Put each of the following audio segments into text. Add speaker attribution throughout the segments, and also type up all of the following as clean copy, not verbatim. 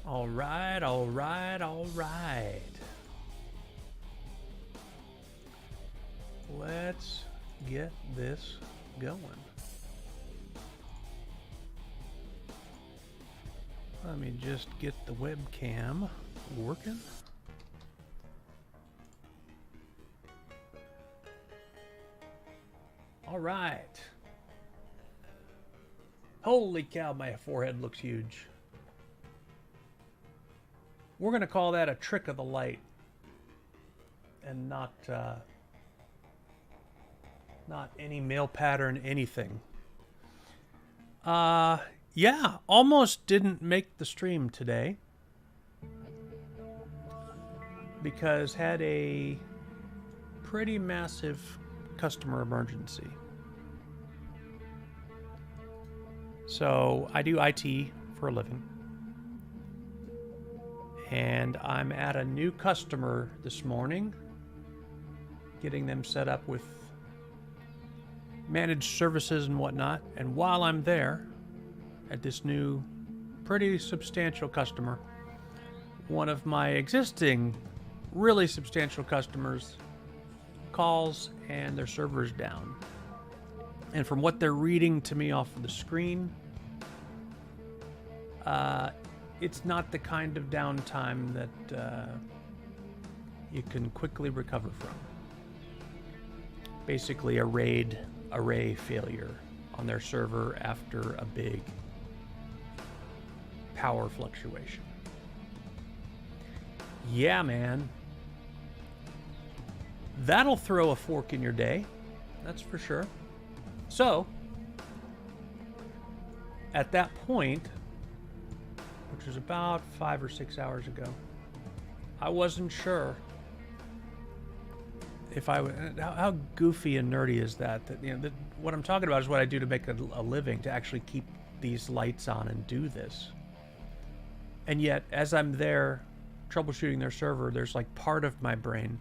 Speaker 1: All right, all right, all right. Let's get this going. Let me just get the webcam working. All right. Holy cow, my forehead looks huge. We're going to call that a trick of the light and not any male pattern anything. Yeah, almost didn't make the stream today because had a pretty massive customer emergency. So I do IT for a living. And I'm at a new customer this morning, getting them set up with managed services and whatnot. And while I'm there at this new, pretty substantial customer, one of my existing, really substantial customers calls and their server's down. And from what they're reading to me off of the screen, it's not the kind of downtime that you can quickly recover from. Basically a RAID array failure on their server after a big power fluctuation. Yeah, man. That'll throw a fork in your day, that's for sure. So, at that point, which was about 5 or 6 hours ago, I wasn't sure if I would. How goofy and nerdy is that? What I'm talking about is what I do to make a living, to actually keep these lights on and do this. And yet, as I'm there troubleshooting their server, there's like part of my brain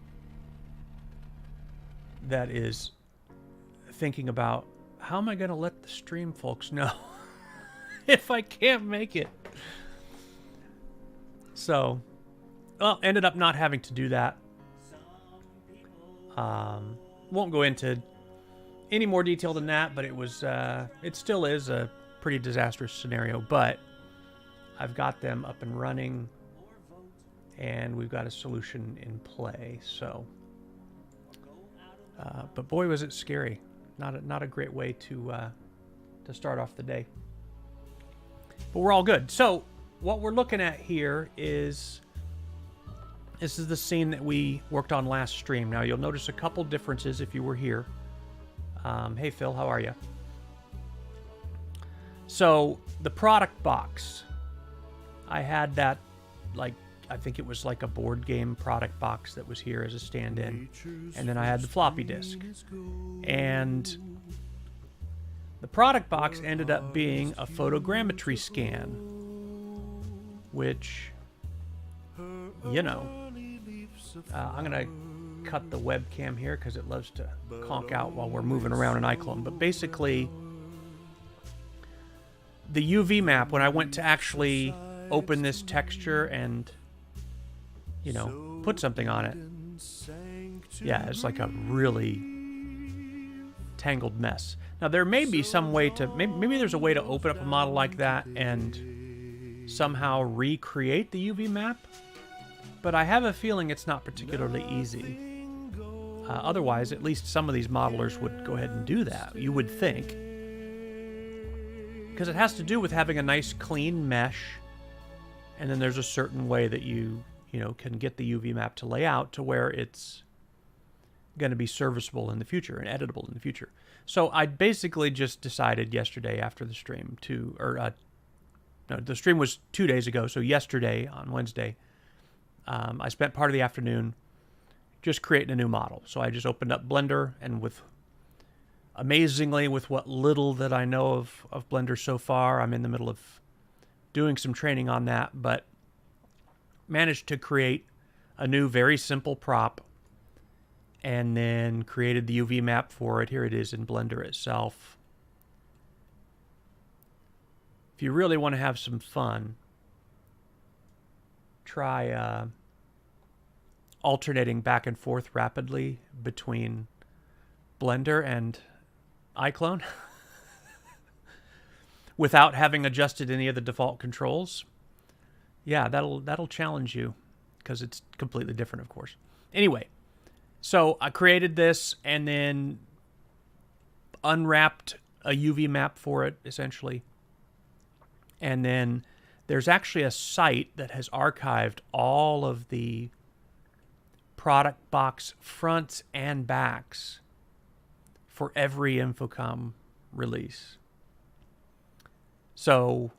Speaker 1: that is thinking about, how am I going to let the stream folks know if I can't make it? So, well, ended up not having to do that. Won't go into any more detail than that, but it still is a pretty disastrous scenario, but I've got them up and running and we've got a solution in play. So, but boy, was it scary. Not a great way to start off the day. But we're all good. So what we're looking at here is, this is the scene that we worked on last stream. Now you'll notice a couple differences if you were here. Hey Phil, how are you? So the product box, I had that, like, I think it was like a board game product box that was here as a stand-in. And then I had the floppy disk. And the product box ended up being a photogrammetry scan, which, you know, I'm going to cut the webcam here because it loves to conk out while we're moving around in iClone. But basically, the UV map, when I went to actually open this texture and, you know, put something on it, yeah, it's like a really tangled mess. Now, there may be some way to, maybe there's a way to open up a model like that and somehow recreate the UV map, but I have a feeling it's not particularly easy. Otherwise, at least some of these modelers would go ahead and do that, you would think. Because it has to do with having a nice clean mesh, and then there's a certain way that you know, can get the UV map to lay out to where it's going to be serviceable in the future and editable in the future. So I basically just decided yesterday after the stream to, no, the stream was 2 days ago, so yesterday on Wednesday, I spent part of the afternoon just creating a new model. So I just opened up Blender, and amazingly, with what little that I know of Blender so far, I'm in the middle of doing some training on that, but managed to create a new very simple prop and then created the UV map for it. Here it is in Blender itself. If you really want to have some fun, try alternating back and forth rapidly between Blender and iClone without having adjusted any of the default controls. Yeah, that'll challenge you because it's completely different, of course. Anyway, so I created this and then unwrapped a UV map for it, essentially. And then there's actually a site that has archived all of the product box fronts and backs for every Infocom release. So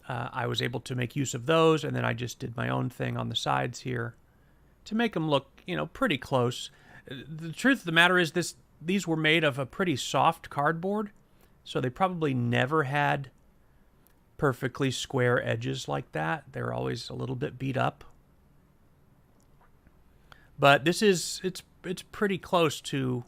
Speaker 1: I was able to make use of those, and then I just did my own thing on the sides here to make them look, you know, pretty close. The truth of the matter is these were made of a pretty soft cardboard, so they probably never had perfectly square edges like that. They're always a little bit beat up. But this is, it's pretty close to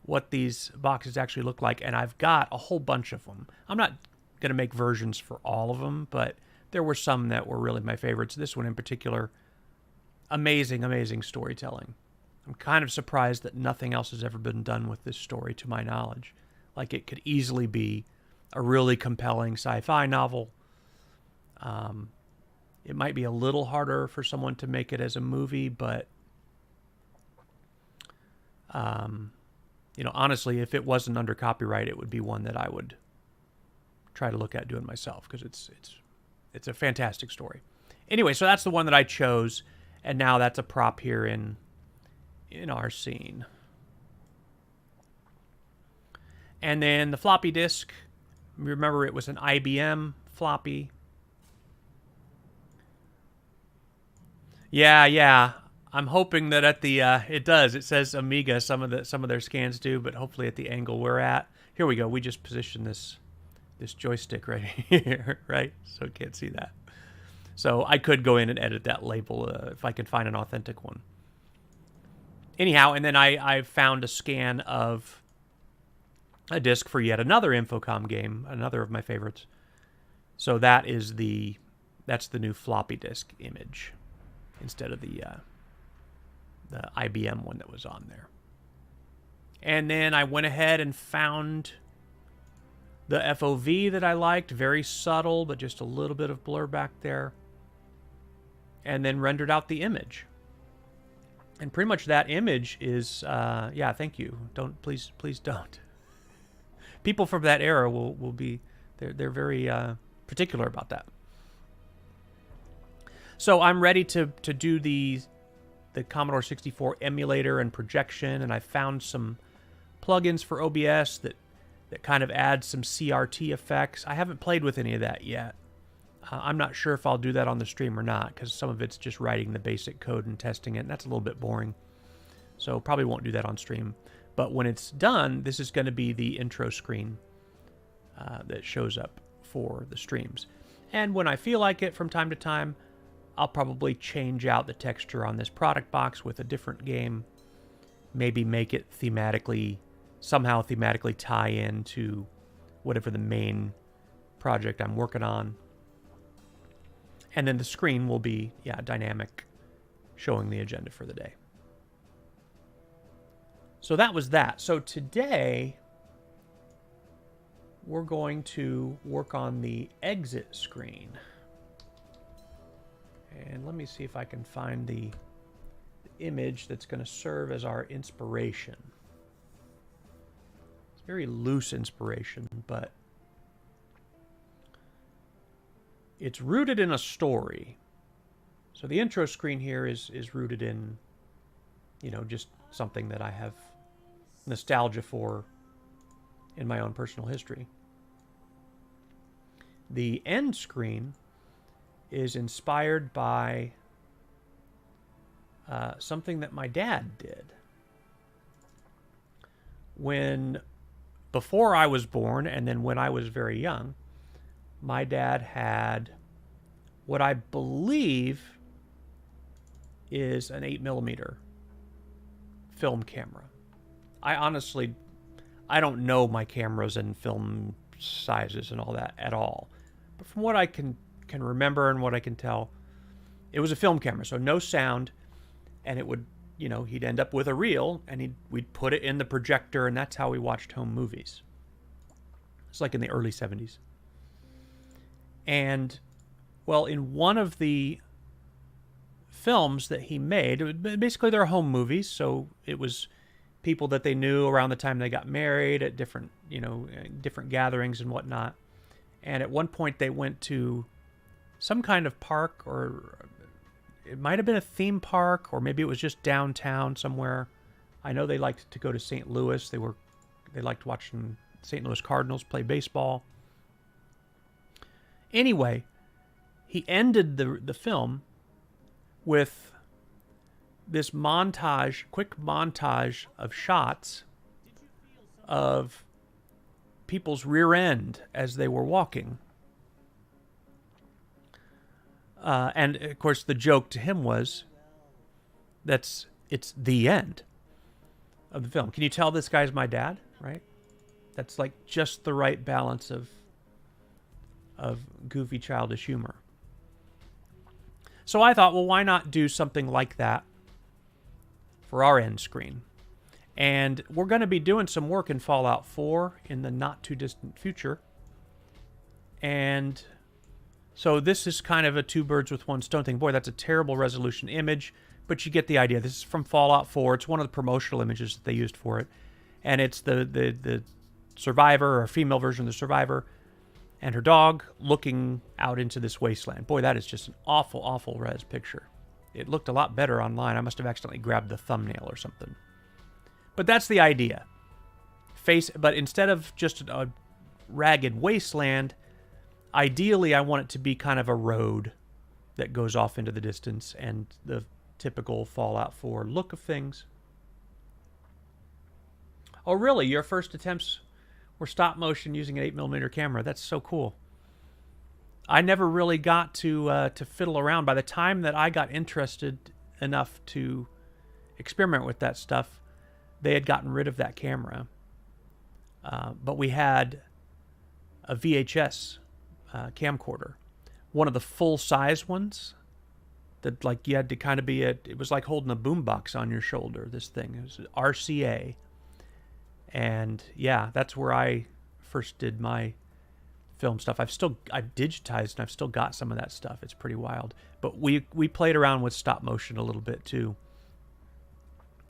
Speaker 1: what these boxes actually look like, and I've got a whole bunch of them. I'm not going to make versions for all of them, but there were some that were really my favorites. This one in particular, amazing, amazing storytelling. I'm kind of surprised that nothing else has ever been done with this story, to my knowledge. Like, it could easily be a really compelling sci-fi novel. It might be a little harder for someone to make it as a movie, but you know, honestly, if it wasn't under copyright, it would be one that I would try to look at doing myself, because it's a fantastic story. Anyway, so that's the one that I chose, and now that's a prop here in our scene. And then the floppy disk, remember it was an IBM floppy. Yeah. I'm hoping that at the it does. It says Amiga. Some of their scans do, but hopefully at the angle we're at. Here we go. We just positioned this joystick right here, right? So can't see that. So I could go in and edit that label if I could find an authentic one. Anyhow, and then I found a scan of a disc for yet another Infocom game, another of my favorites. So that's the new floppy disk image instead of the IBM one that was on there. And then I went ahead and found the FOV that I liked, very subtle, but just a little bit of blur back there. And then rendered out the image. And pretty much that image is, yeah, thank you. Please don't. People from that era will be, they're very particular about that. So I'm ready to do the Commodore 64 emulator and projection, and I found some plugins for OBS that kind of add some CRT effects. I haven't played with any of that yet. I'm not sure if I'll do that on the stream or not, because some of it's just writing the basic code and testing it, and that's a little bit boring. So probably won't do that on stream. But when it's done, this is going to be the intro screen that shows up for the streams. And when I feel like it from time to time, I'll probably change out the texture on this product box with a different game. Maybe make it somehow thematically tie into whatever the main project I'm working on. And then the screen will be, yeah, dynamic, showing the agenda for the day. So that was that. So today, we're going to work on the exit screen. And let me see if I can find the image that's going to serve as our inspiration. It's very loose inspiration, but it's rooted in a story. So the intro screen here is rooted in, you know, just something that I have nostalgia for in my own personal history. The end screen is inspired by something that my dad did. Before I was born, and then when I was very young, my dad had what I believe is an 8mm film camera. I don't know my cameras and film sizes and all that at all. But from what I can remember and what I can tell, It was a film camera, so no sound, and it would, you know, he'd end up with a reel, and we'd put it in the projector, and that's how we watched home movies. It's like in the early 70s. And, well, in one of the films that he made, basically they're home movies, so it was people that they knew around the time they got married at different, you know, different gatherings and whatnot. And at one point they went to some kind of park, or it might have been a theme park, or maybe it was just downtown somewhere. I know they liked to go to St. Louis. They liked watching St. Louis Cardinals play baseball. Anyway, he ended the film with this montage, quick montage of shots of people's rear end as they were walking. And, of course, the joke to him was it's the end of the film. Can you tell this guy's my dad, right? That's like just the right balance of goofy, childish humor. So I thought, well, why not do something like that for our end screen? And we're going to be doing some work in Fallout 4 in the not-too-distant future. And so this is kind of a two birds with one stone thing. Boy, that's a terrible resolution image, but you get the idea. This is from Fallout 4. It's one of the promotional images that they used for it. And it's the survivor, or female version of the survivor, and her dog looking out into this wasteland. Boy, that is just an awful, awful res picture. It looked a lot better online. I must have accidentally grabbed the thumbnail or something. But that's the idea. But instead of just a ragged wasteland, ideally I want it to be kind of a road that goes off into the distance, and the typical Fallout 4 look of things. Oh, really? Your first attempts were stop motion using an 8mm camera? That's so cool. I never really got to fiddle around. By the time that I got interested enough to experiment with that stuff, they had gotten rid of that camera. But we had a VHS camcorder, one of the full-size ones that, like, you had to kind of be it was like holding a boombox on your shoulder, this thing. It was RCA. And yeah, that's where I first did my film stuff. I've digitized, and I've still got some of that stuff. It's pretty wild. But we played around with stop motion a little bit too,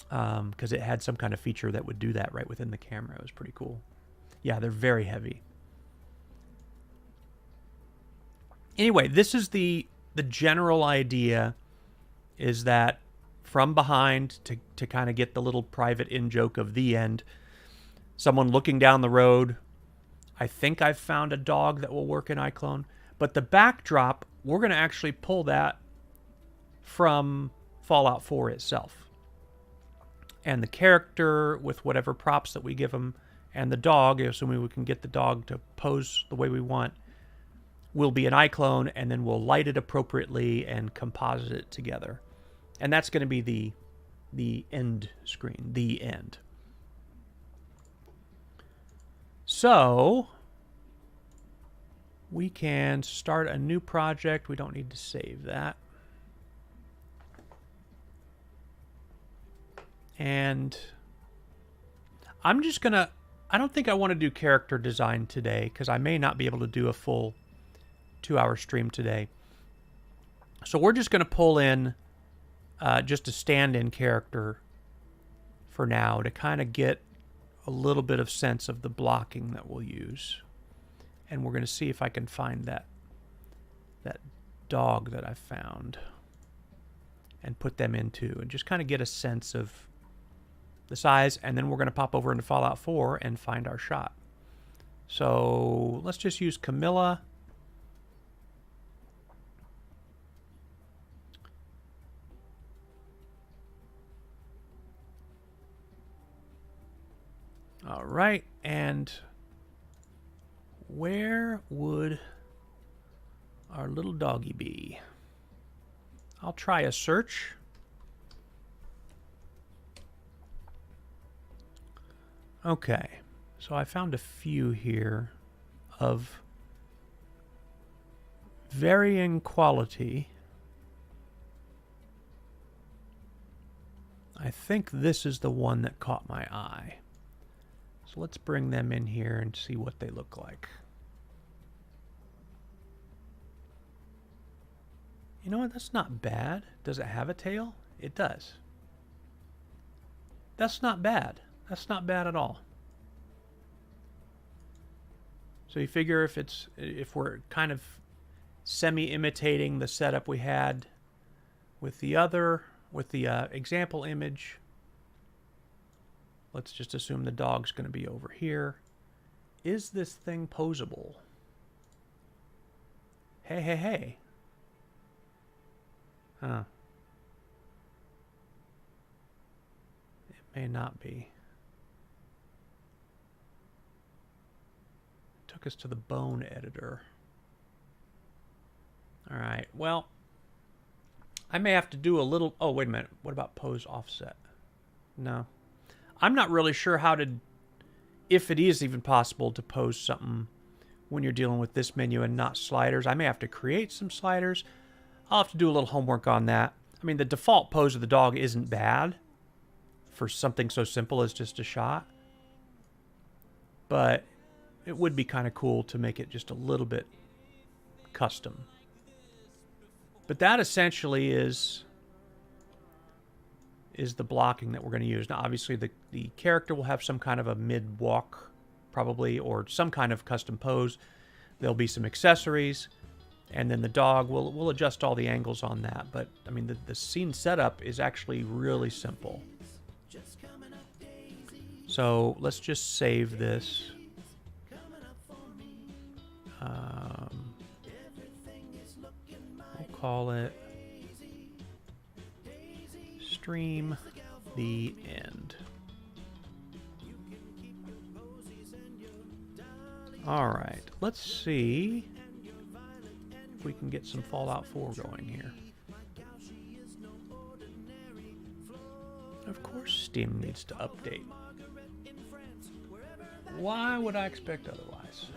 Speaker 1: because it had some kind of feature that would do that right within the camera. It was pretty cool. Yeah, they're very heavy. Anyway, this is the general idea, is that from behind, to kind of get the little private in-joke of the end, someone looking down the road. I think I've found a dog that will work in iClone. But the backdrop, we're going to actually pull that from Fallout 4 itself. And the character, with whatever props that we give them, and the dog, assuming we can get the dog to pose the way we want, will be an iClone, and then we'll light it appropriately and composite it together. And that's going to be the end screen, the end. So we can start a new project. We don't need to save that. And I'm just going to, I don't think I want to do character design today, because I may not be able to do a full 2-hour stream today. So we're just going to pull in just a stand-in character for now to kind of get a little bit of sense of the blocking that we'll use. And we're going to see if I can find that dog that I found and put them into, and just kind of get a sense of the size. And then we're going to pop over into Fallout 4 and find our shot. So let's just use Camilla. All right, and where would our little doggy be? I'll try a search. Okay, so I found a few here of varying quality. I think this is the one that caught my eye. So let's bring them in here and see what they look like. You know what? That's not bad. Does it have a tail? It does. That's not bad. That's not bad at all. So you figure if we're kind of semi-imitating the setup we had with the example image, let's just assume the dog's going to be over here. Is this thing posable? Hey, hey, hey. Huh. It may not be. Took us to the bone editor. All right, well, I may have to do a little... Oh, wait a minute. What about pose offset? No. I'm not really sure how to... If it is even possible to pose something when you're dealing with this menu and not sliders. I may have to create some sliders. I'll have to do a little homework on that. I mean, the default pose of the dog isn't bad for something so simple as just a shot. But it would be kind of cool to make it just a little bit custom. But that essentially is the blocking that we're going to use. Now, obviously, the character will have some kind of a mid-walk, probably, or some kind of custom pose. There'll be some accessories, and then the dog, we'll adjust all the angles on that. But, I mean, the scene setup is actually really simple. So, let's just save this. We'll call it Stream the End. Alright, let's see if we can get some Fallout 4 going here. Of course Steam needs to update. Why would I expect otherwise?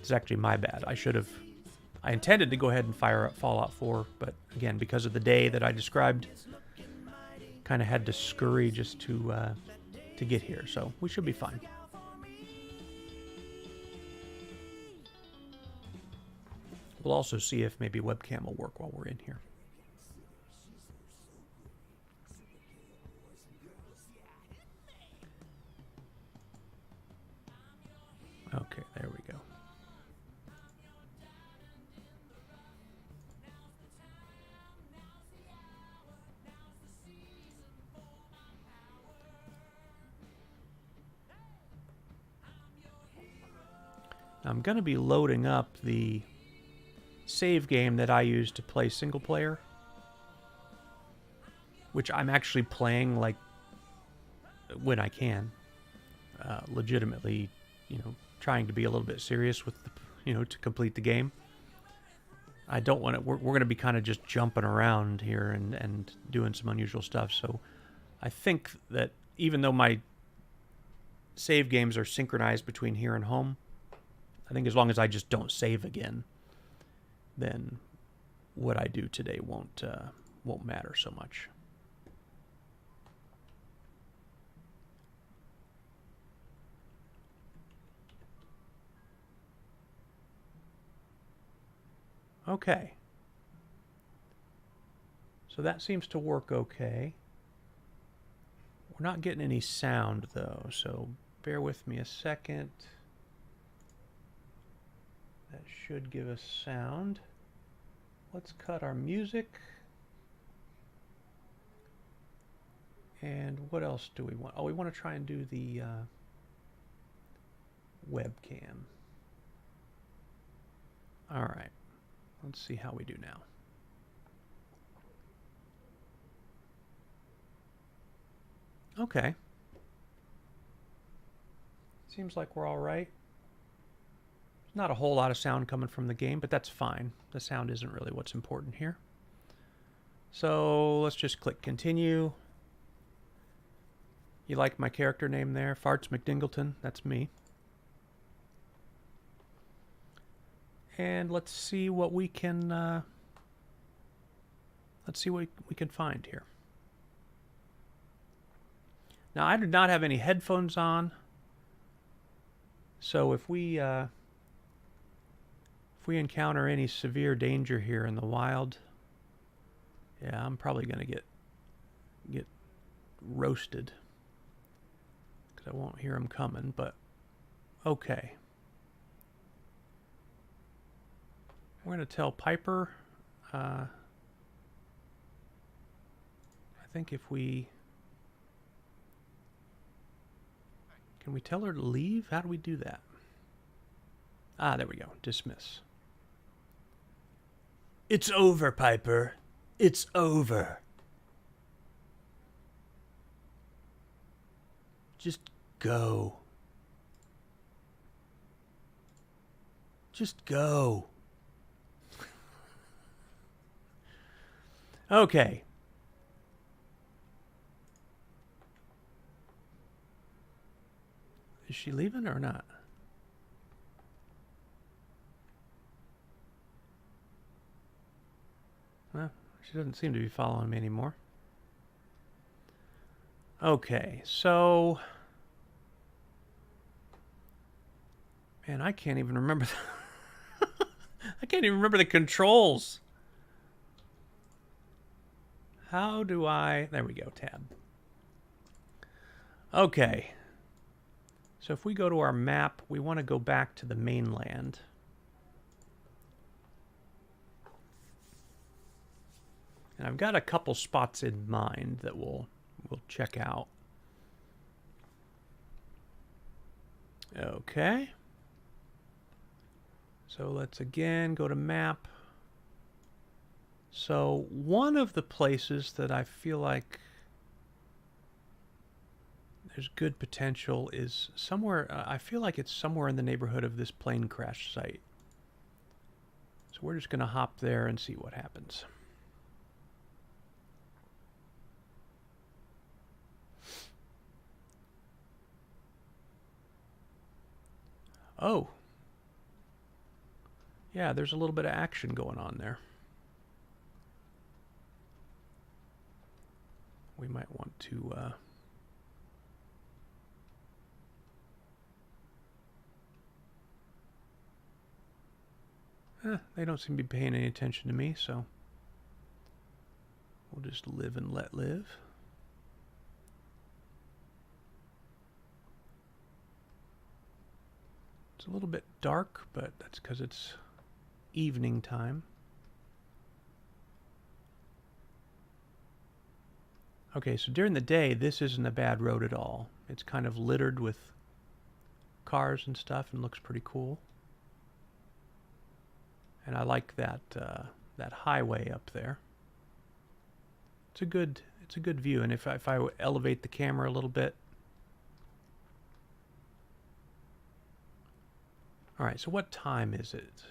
Speaker 1: It's actually my bad. I intended to go ahead and fire up Fallout 4, but again, because of the day that I described, kind of had to scurry just to get here, so we should be fine. We'll also see if maybe webcam will work while we're in here. Okay, there we go. I'm going to be loading up the save game that I use to play single player, which I'm actually playing like when I can, legitimately, you know, trying to be a little bit serious with the, you know, to complete the game. I don't want to, we're going to be kind of just jumping around here and doing some unusual stuff. So I think that even though my save games are synchronized between here and home, I think as long as I just don't save again, then what I do today won't matter so much. Okay. So that seems to work okay. We're not getting any sound though, so bear with me a second. That should give us sound. Let's cut our music. And what else do we want? Oh, we want to try and do the webcam. All right. Let's see how we do now. Okay. Seems like we're all right. Not a whole lot of sound coming from the game, but that's fine. The sound isn't really what's important here. So let's just click continue. You like my character name there? Farts McDingleton. That's me. And let's see what we can Let's see what we can find here. Now, I do not have any headphones on, so if we encounter any severe danger here in the wild, yeah, I'm probably gonna get roasted because I won't hear them coming. But okay, we're gonna tell Piper. I think if we can we tell her to leave? How do we do that? Ah, there we go. Dismiss. It's over, Piper. It's over. Just go. Just go. Okay. Is she leaving or not? Well, she doesn't seem to be following me anymore. Okay, so... Man, I can't even remember I can't even remember the controls. How do I... There we go, tab. Okay. So if we go to our map, we want to go back to the mainland. And I've got a couple spots in mind that we'll check out. Okay. So let's again go to map. So one of the places that I feel like there's good potential is somewhere, I feel like it's somewhere in the neighborhood of this plane crash site. So we're just going to hop there and see what happens. Oh. Yeah, there's a little bit of action going on there. We might want to... they don't seem to be paying any attention to me, so we'll just live and let live. It's a little bit dark, but that's because it's evening time. Okay, so during the day, this isn't a bad road at all. It's kind of littered with cars and stuff and looks pretty cool. And I like that that highway up there. It's a good view. And if I elevate the camera a little bit. All right, so what time is it?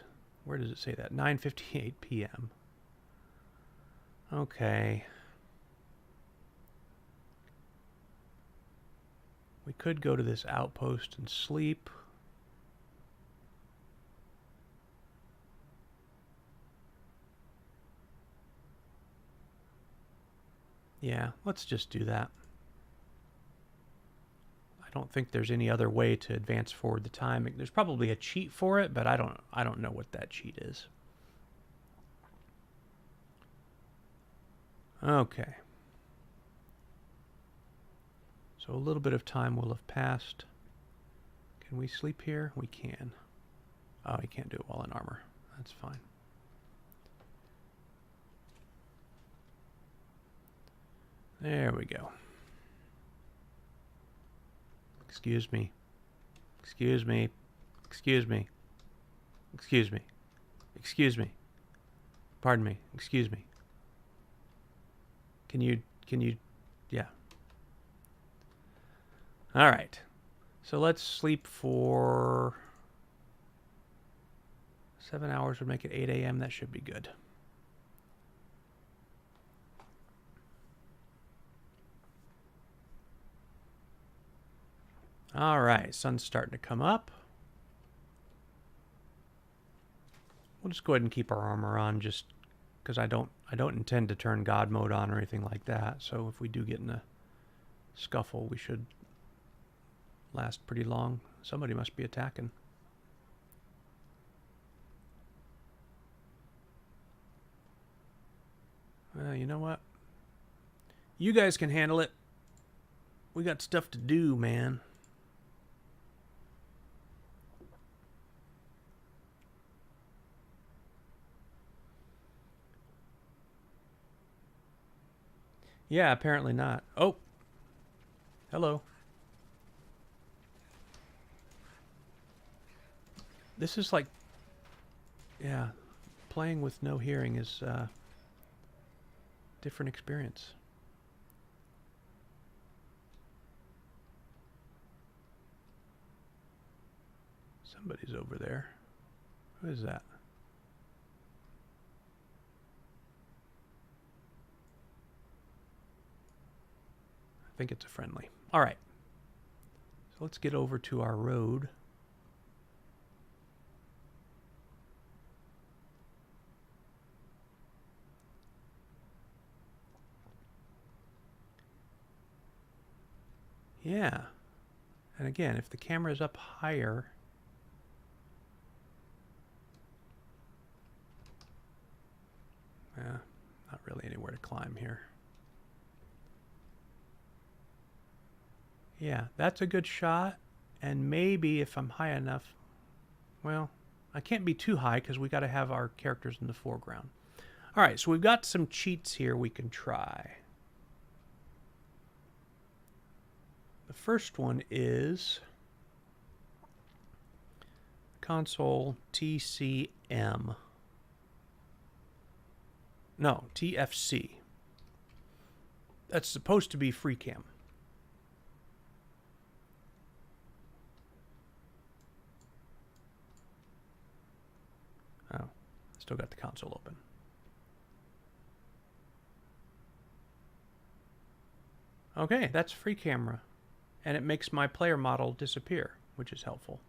Speaker 1: Where does it say that? 9:58 p.m. Okay. We could go to this outpost and sleep. Yeah, let's just do that. I don't think there's any other way to advance forward the time. There's probably a cheat for it, but I don't know what that cheat is. Okay. So a little bit of time will have passed. Can we sleep here? We can. Oh, you can't do it while in armor. That's fine. There we go. Excuse me. Excuse me. Excuse me. Excuse me. Excuse me. Pardon me. Excuse me. Can you, yeah. All right. So let's sleep for 7 hours would make it 8 a.m. That should be good. All right, sun's starting to come up. We'll just go ahead and keep our armor on just because I don't intend to turn God mode on or anything like that. So if we do get in a scuffle, we should last pretty long. Somebody must be attacking. You know what? You guys can handle it. We got stuff to do, man. Yeah, apparently not. Oh. Hello. This is like... Yeah. Playing with no hearing is a different experience. Somebody's over there. Who is that? I think it's a friendly. All right. So let's get over to our road. Yeah. And again, if the camera is up higher... not really anywhere to climb here. Yeah, that's a good shot. And maybe if I'm high enough... Well, I can't be too high because we got to have our characters in the foreground. All right, so we've got some cheats here we can try. The first one is console TCM. No, TFC. That's supposed to be free cam. Oh, still got the console open. Okay, that's free camera. And it makes my player model disappear, which is helpful.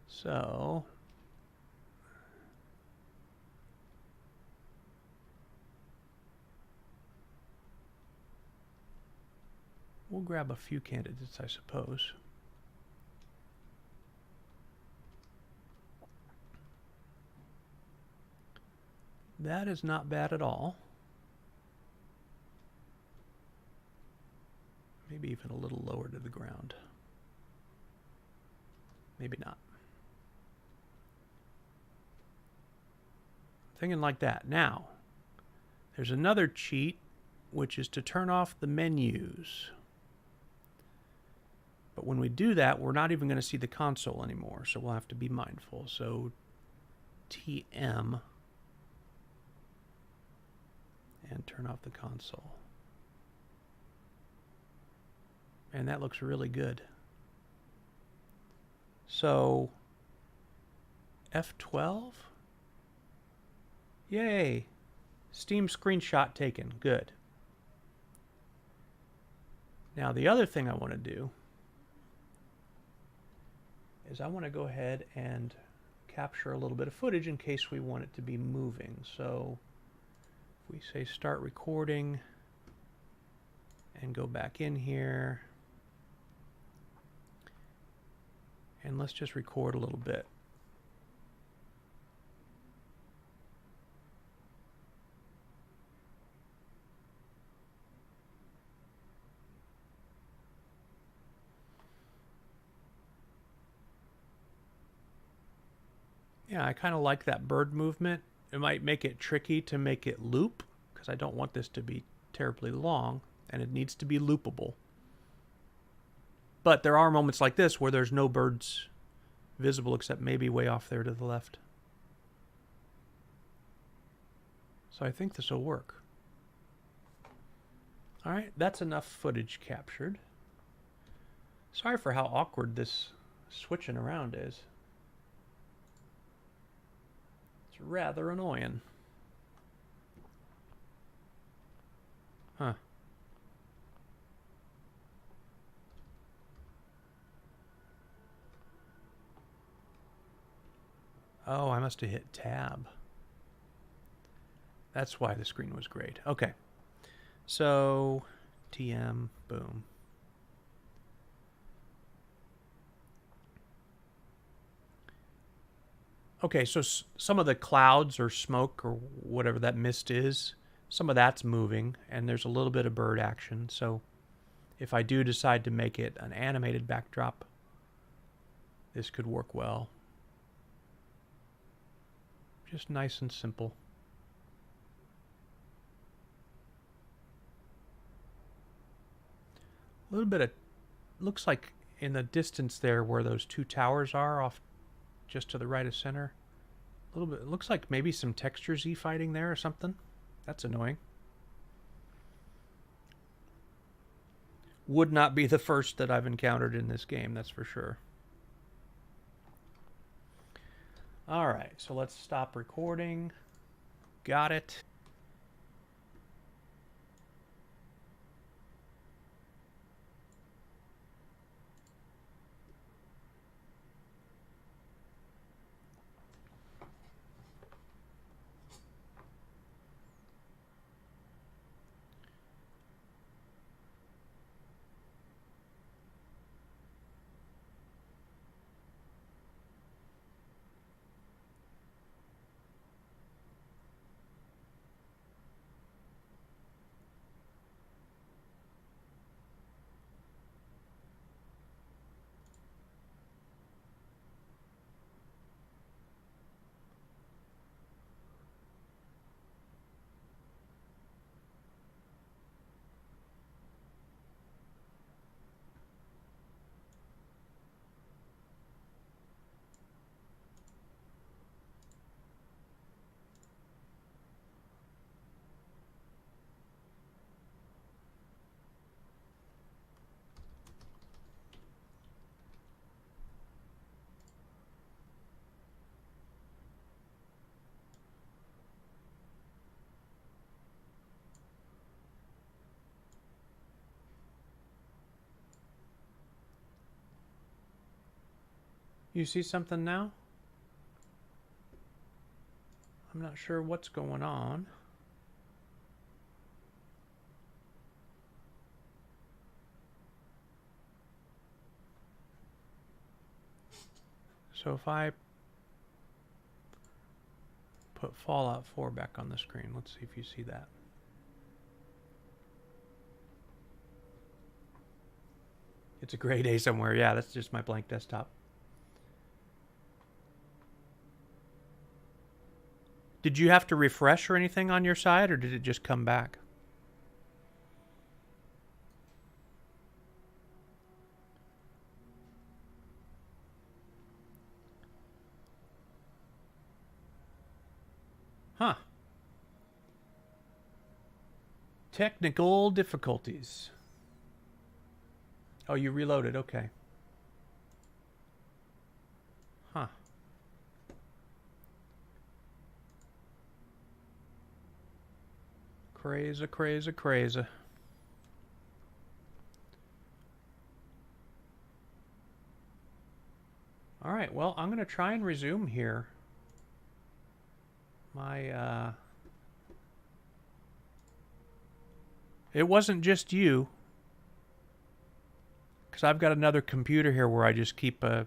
Speaker 1: So... we'll grab a few candidates, I suppose. That is not bad at all. Maybe even a little lower to the ground. Maybe not. Thinking like that. Now, there's another cheat, which is to turn off the menus. But when we do that, we're not even going to see the console anymore, so we'll have to be mindful. So TM and turn off the console. And that looks really good. So F12? Yay! Steam screenshot taken. Good. Now the other thing I want to do is I want to go ahead and capture a little bit of footage in case we want it to be moving. So if we say start recording and go back in here, and let's just record a little bit. Yeah, I kind of like that bird movement. It might make it tricky to make it loop, because I don't want this to be terribly long, and it needs to be loopable. But there are moments like this where there's no birds visible except maybe way off there to the left. So I think this will work. All right, that's enough footage captured. Sorry for how awkward this switching around is. It's rather annoying. Huh. Oh, I must have hit tab. That's why the screen was great. Okay. So, TM, boom. Okay, so some of the clouds or smoke or whatever that mist is, some of that's moving, and there's a little bit of bird action. So if I do decide to make it an animated backdrop, this could work well. Just nice and simple. A little bit of, looks like in the distance there where those two towers are off just to the right of center. A little bit, it looks like maybe some texture Z fighting there or something. That's annoying. Would not be the first that I've encountered in this game, that's for sure. Alright, so let's stop recording. Got it. You see something now? I'm not sure what's going on. So if I put Fallout 4 back on the screen, let's see if you see that. It's a gray day somewhere. Yeah, that's just my blank desktop. Did you have to refresh or anything on your side, or did it just come back? Huh. Technical difficulties. Oh, you reloaded. Okay. Huh. Crazy, crazy, crazy. All right, well, I'm going to try and resume here. It wasn't just you. Because I've got another computer here where I just keep I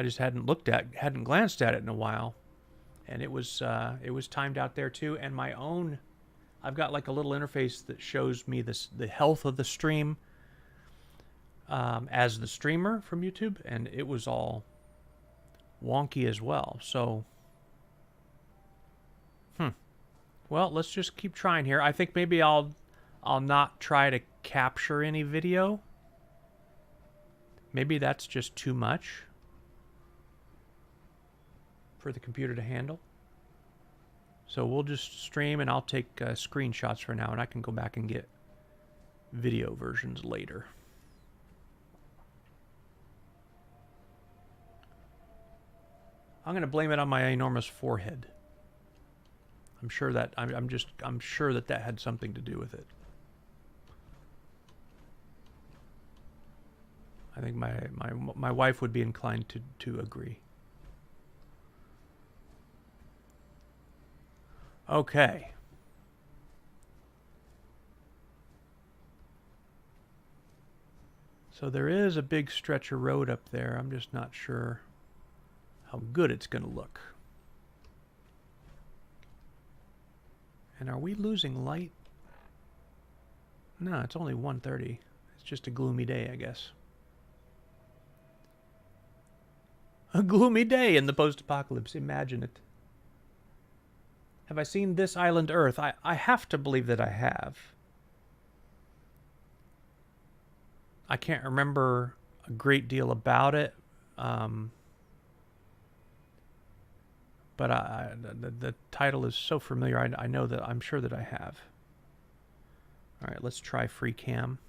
Speaker 1: just hadn't glanced at it in a while. And it was timed out there too. And my own, I've got like a little interface that shows me the health of the stream as the streamer from YouTube, and it was all wonky as well. So, well, let's just keep trying here. I think maybe I'll not try to capture any video. Maybe that's just too much for the computer to handle. So we'll just stream, and I'll take screenshots for now, and I can go back and get video versions later. I'm going to blame it on my enormous forehead. I'm sure that I'm sure that had something to do with it. I think my wife would be inclined to agree. Okay. So there is a big stretch of road up there. I'm just not sure how good it's going to look. And are we losing light? No, it's only 1:30. It's just a gloomy day, I guess. A gloomy day in the post-apocalypse. Imagine it. Have I seen This Island Earth? I have to believe that I have. I can't remember a great deal about it. But the title is so familiar. I know that I'm sure that I have. All right, let's try free cam.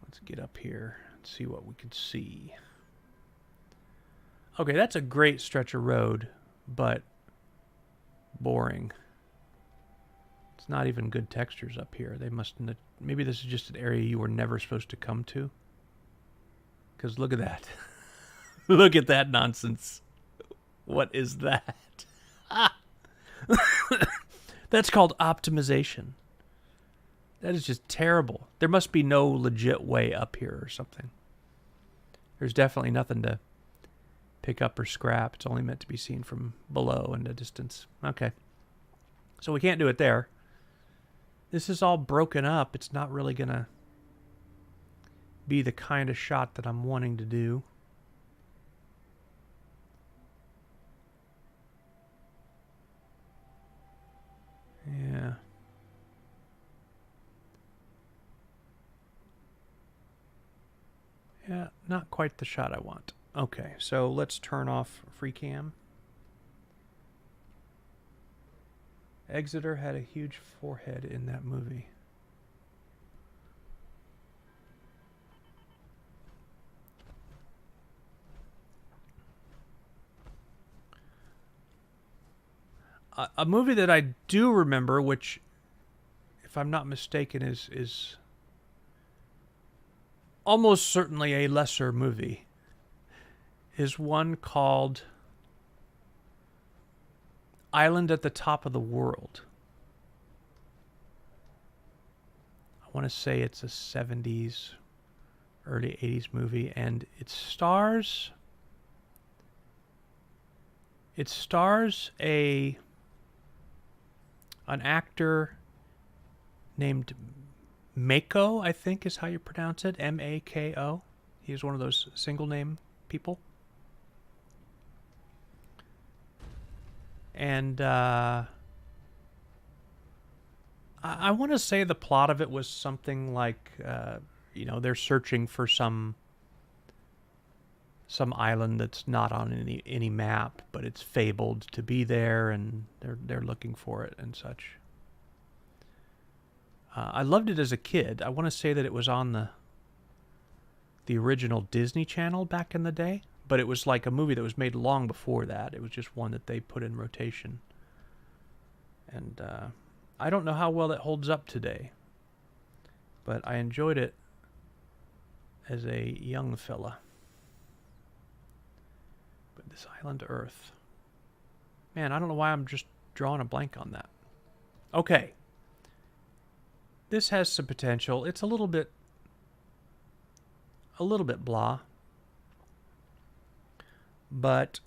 Speaker 1: Let's get up here and see what we can see. Okay, that's a great stretch of road, but boring. It's not even good textures up here. They must. Maybe this is just an area you were never supposed to come to. Because look at that. Look at that nonsense. What is that? That's called optimization. That is just terrible. There must be no legit way up here or something. There's definitely nothing to pick up or scrap. It's only meant to be seen from below and a distance. Okay. So we can't do it there. This is all broken up. It's not really going to be the kind of shot that I'm wanting to do. Yeah. Yeah, not quite the shot I want. Okay, so let's turn off free cam. Exeter had a huge forehead in that movie. A movie that I do remember, which, if I'm not mistaken, is almost certainly a lesser movie, is one called Island at the Top of the World. I want to say it's a 70s, early 80s movie, and it stars an actor named Mako, I think is how you pronounce it, M-A-K-O. He's one of those single name people. And I want to say the plot of it was something like, they're searching for some island that's not on any map, but it's fabled to be there, and they're looking for it and such. I loved it as a kid. I want to say that it was on the original Disney Channel back in the day. But it was like a movie that was made long before that. It was just one that they put in rotation. And I don't know how well it holds up today. But I enjoyed it as a young fella. But This Island Earth. Man, I don't know why I'm just drawing a blank on that. Okay. This has some potential. It's a little bit blah. But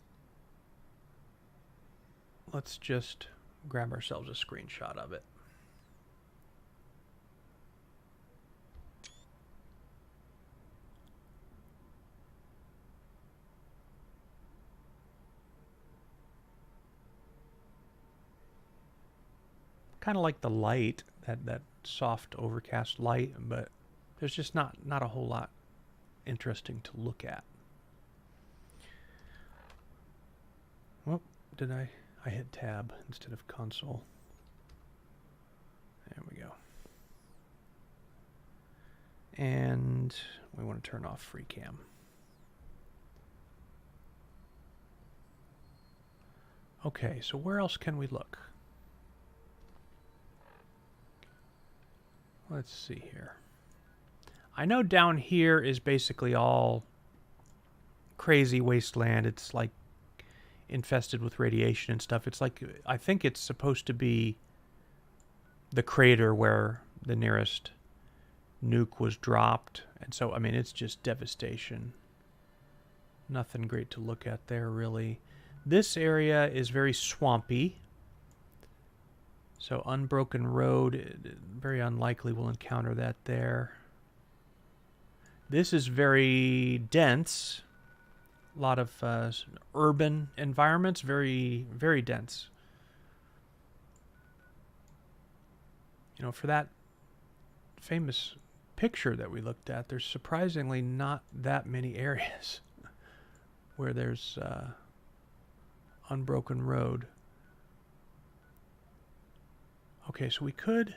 Speaker 1: let's just grab ourselves a screenshot of it. Kind of like the light, that soft overcast light, but there's just not a whole lot interesting to look at. Well, did I hit tab instead of console? There we go. And we want to turn off free cam. Okay, so where else can we look? Let's see here. I know down here is basically all crazy wasteland. It's like infested with radiation and stuff. It's like, I think it's supposed to be the crater where the nearest nuke was dropped. And so, I mean, it's just devastation. Nothing great to look at there, really. This area is very swampy. So unbroken road, very unlikely we'll encounter that there. This is very dense. A lot of urban environments, very, very dense. You know, for that famous picture that we looked at, there's surprisingly not that many areas where there's unbroken road. Okay, so we could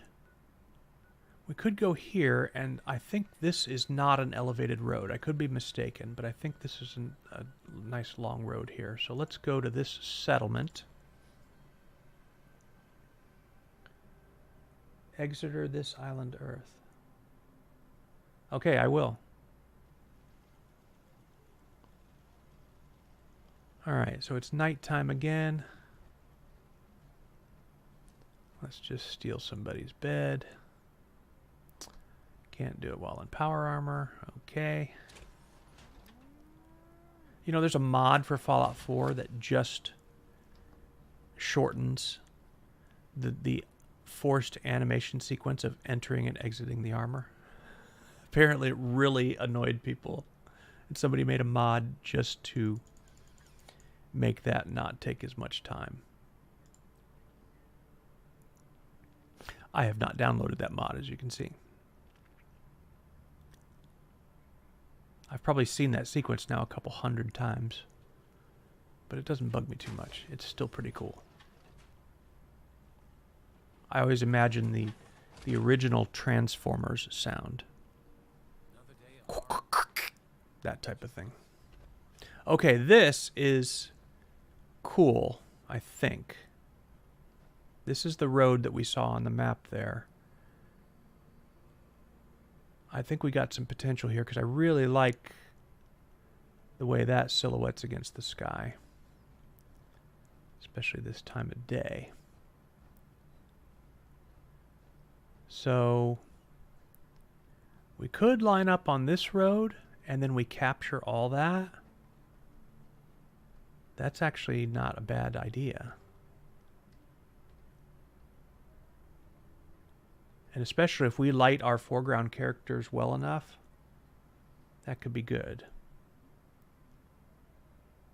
Speaker 1: go here, and I think this is not an elevated road. I could be mistaken, but I think this is a nice long road here. So let's go to this settlement. Exeter, this island Earth. Okay, I will. Alright, so it's nighttime again. Let's just steal somebody's bed. Can't do it while in power armor. Okay. You know, there's a mod for Fallout 4 that just shortens the forced animation sequence of entering and exiting the armor. Apparently it really annoyed people. And somebody made a mod just to make that not take as much time. I have not downloaded that mod, as you can see. I've probably seen that sequence now a couple hundred times, but it doesn't bug me too much. It's still pretty cool. I always imagine the original Transformers sound. That type of thing. Okay, this is cool, I think. This is the road that we saw on the map there. I think we got some potential here because I really like the way that silhouettes against the sky. Especially this time of day. So we could line up on this road and then we capture all that. That's actually not a bad idea. And especially if we light our foreground characters well enough, that could be good.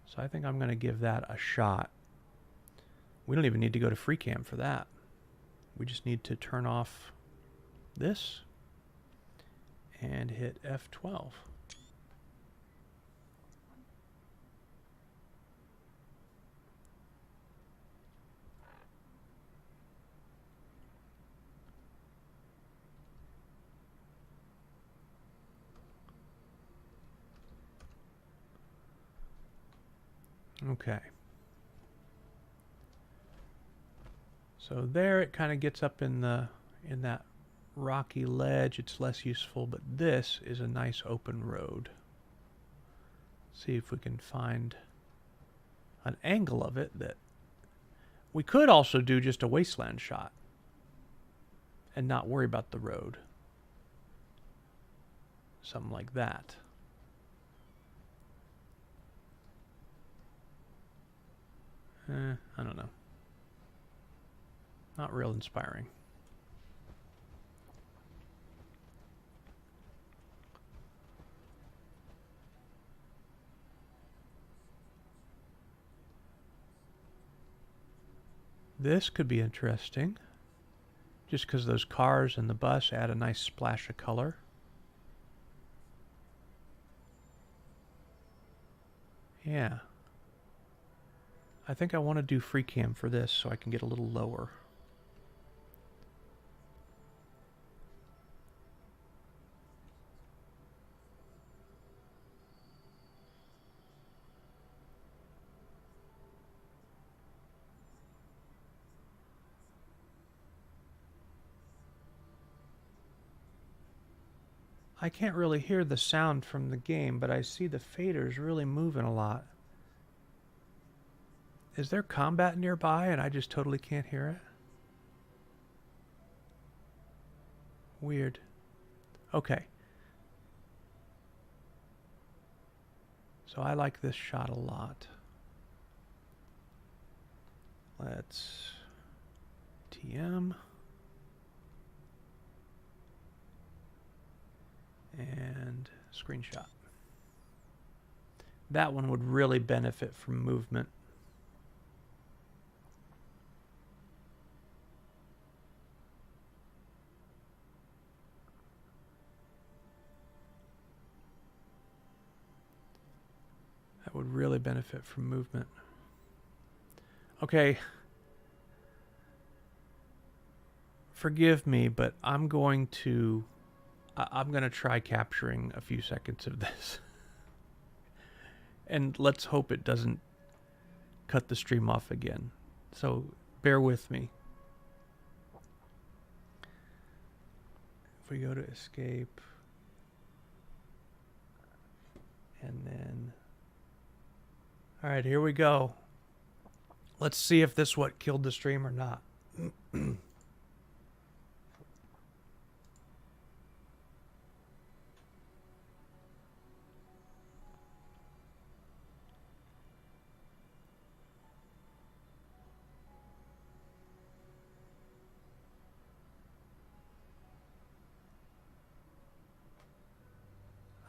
Speaker 1: So I think I'm going to give that a shot. We don't even need to go to free cam for that. We just need to turn off this and hit F12. Okay. So there it kind of gets up in that rocky ledge. It's less useful, but this is a nice open road. See if we can find an angle of it that we could also do just a wasteland shot and not worry about the road. Something like that. I don't know. Not real inspiring. This could be interesting. Just because those cars and the bus add a nice splash of color. Yeah. I think I want to do free cam for this so I can get a little lower. I can't really hear the sound from the game, but I see the faders really moving a lot. Is there combat nearby and I just totally can't hear it? Weird. Okay. So I like this shot a lot. Let's TM. And screenshot. That one would really benefit from movement. That would really benefit from movement. Okay. Forgive me, but I'm going to try capturing a few seconds of this. And let's hope it doesn't cut the stream off again. So bear with me. If we go to escape, and then, all right, here we go. Let's see if this what killed the stream or not.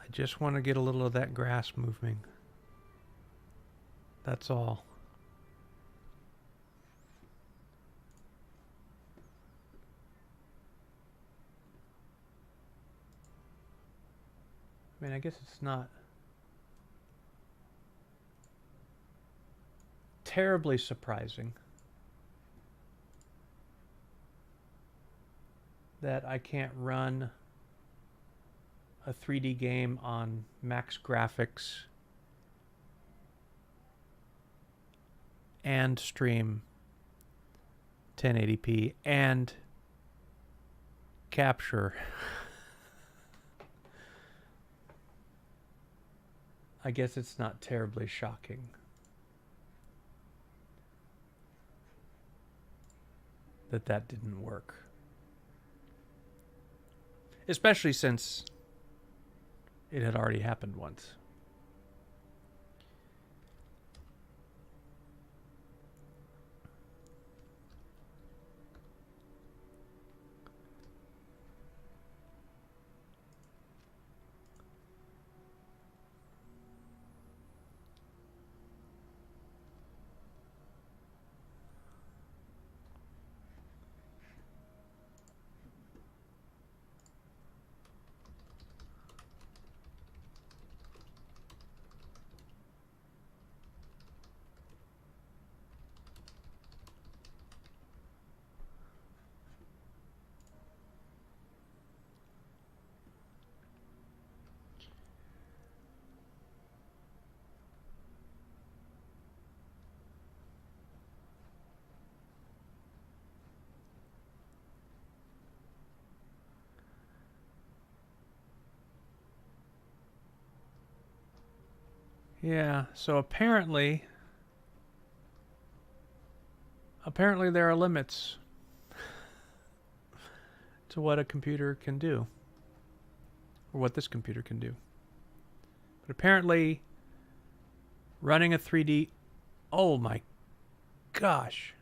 Speaker 1: I just want to get a little of that grass moving. That's all. I mean, I guess it's not terribly surprising that I can't run a 3D game on max graphics and stream 1080p and capture. I guess it's not terribly shocking. That didn't work. Especially since it had already happened once. Yeah, so apparently there are limits to what a computer can do, or what this computer can do. But apparently running a 3D, oh my gosh.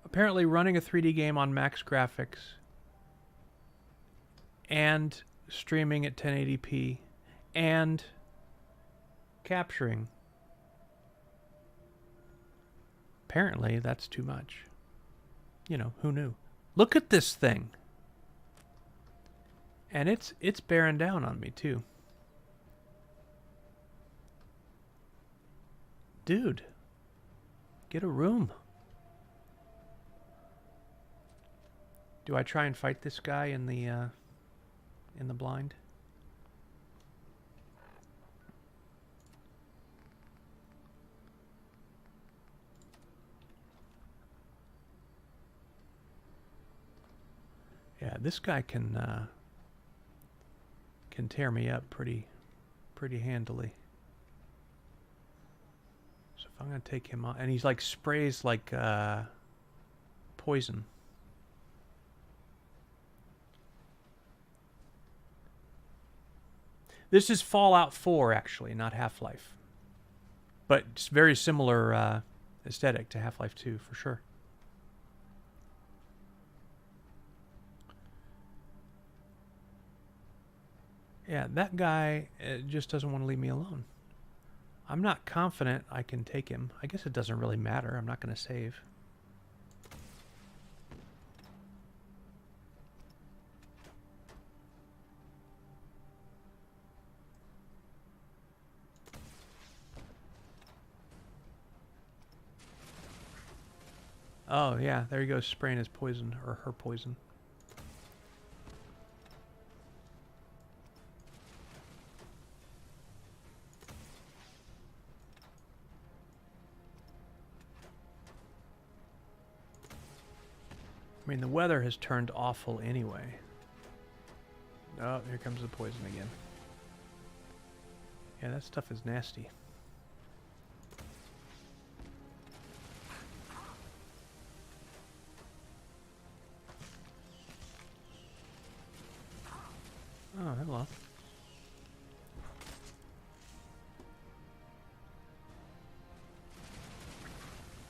Speaker 1: Apparently running a 3D game on max graphics and streaming at 1080p and capturing, apparently that's too much. You know, who knew? Look at this thing. And it's bearing down on me too. Dude, get a room. Do I try and fight this guy in the blind? Yeah, this guy can tear me up pretty handily. So if I'm gonna take him on, and he's like sprays like poison. This is Fallout 4, actually, not Half-Life. But it's very similar aesthetic to Half-Life 2, for sure. Yeah, that guy just doesn't want to leave me alone. I'm not confident I can take him. I guess it doesn't really matter. I'm not going to save. Oh, yeah, there he goes spraying his poison, or her poison. I mean, the weather has turned awful anyway. Oh, here comes the poison again. Yeah, that stuff is nasty. Oh, hello.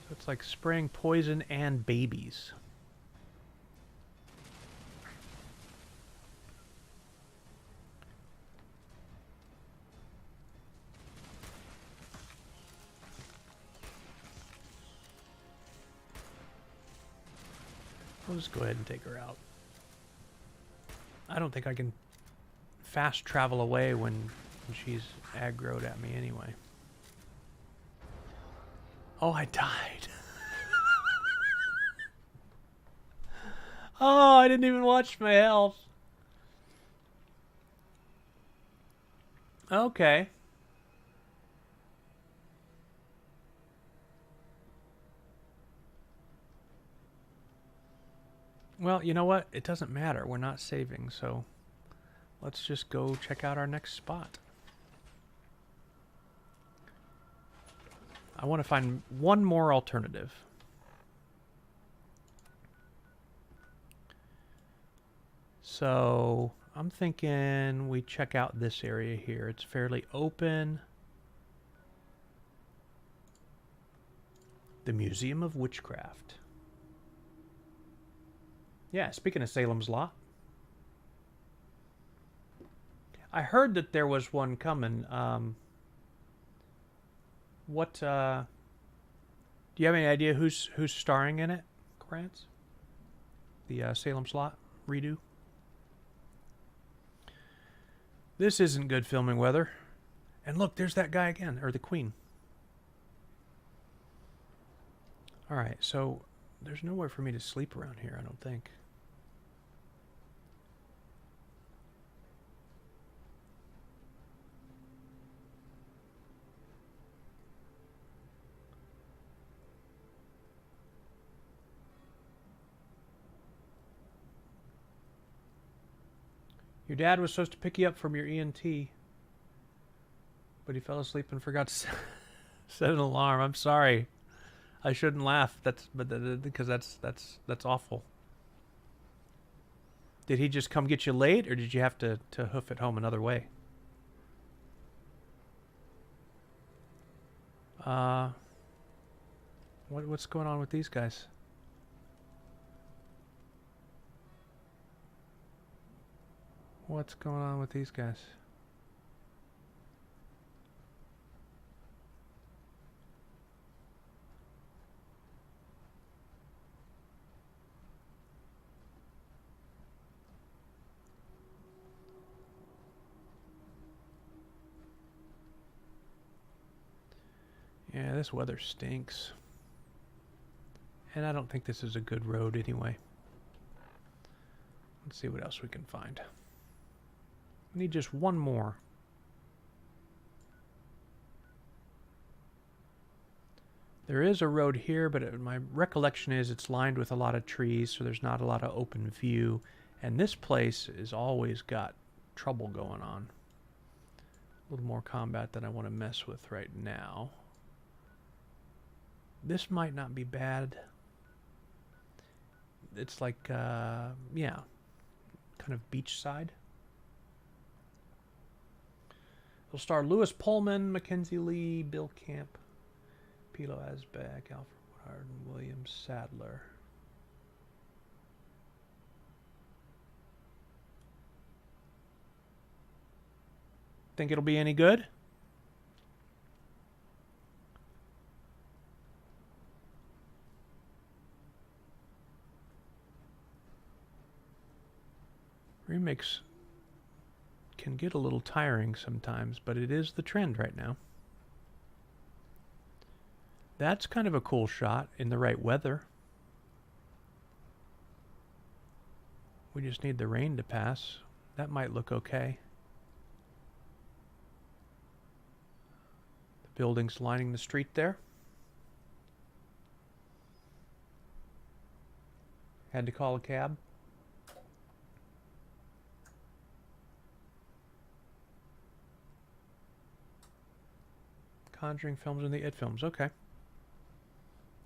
Speaker 1: So it's like spraying poison and babies. I'll just go ahead and take her out. I don't think I can fast travel away when she's aggroed at me anyway. Oh, I died. Oh, I didn't even watch my health. Okay. Well, you know what? It doesn't matter. We're not saving, so let's just go check out our next spot. I want to find one more alternative. So I'm thinking we check out this area here. It's fairly open. The Museum of Witchcraft. Yeah, speaking of Salem's Lot. I heard that there was one coming. Do you have any idea who's starring in it, Krantz? The Salem's Lot redo? This isn't good filming weather. And look, there's that guy again, or the queen. Alright, so there's nowhere for me to sleep around here, I don't think. Your dad was supposed to pick you up from your ENT, but he fell asleep and forgot to set an alarm. I'm sorry. I shouldn't laugh. Because that's awful. Did he just come get you late, or did you have to hoof it home another way? What's going on with these guys? What's going on with these guys? Yeah, this weather stinks. And I don't think this is a good road anyway. Let's see what else we can find. We need just one more. There is a road here, but my recollection is it's lined with a lot of trees, so there's not a lot of open view. And this place has always got trouble going on. A little more combat than I want to mess with right now. This might not be bad. It's like, yeah, kind of beachside. It'll star Lewis Pullman, Mackenzie Lee, Bill Camp, Pilo Asbeck, Alfred Woodard, and William Sadler. Think it'll be any good? Remakes can get a little tiring sometimes, but it is the trend right now. That's kind of a cool shot in the right weather. We just need the rain to pass. That might look okay. The buildings lining the street there. Had to call a cab. Conjuring films and the It films. Okay.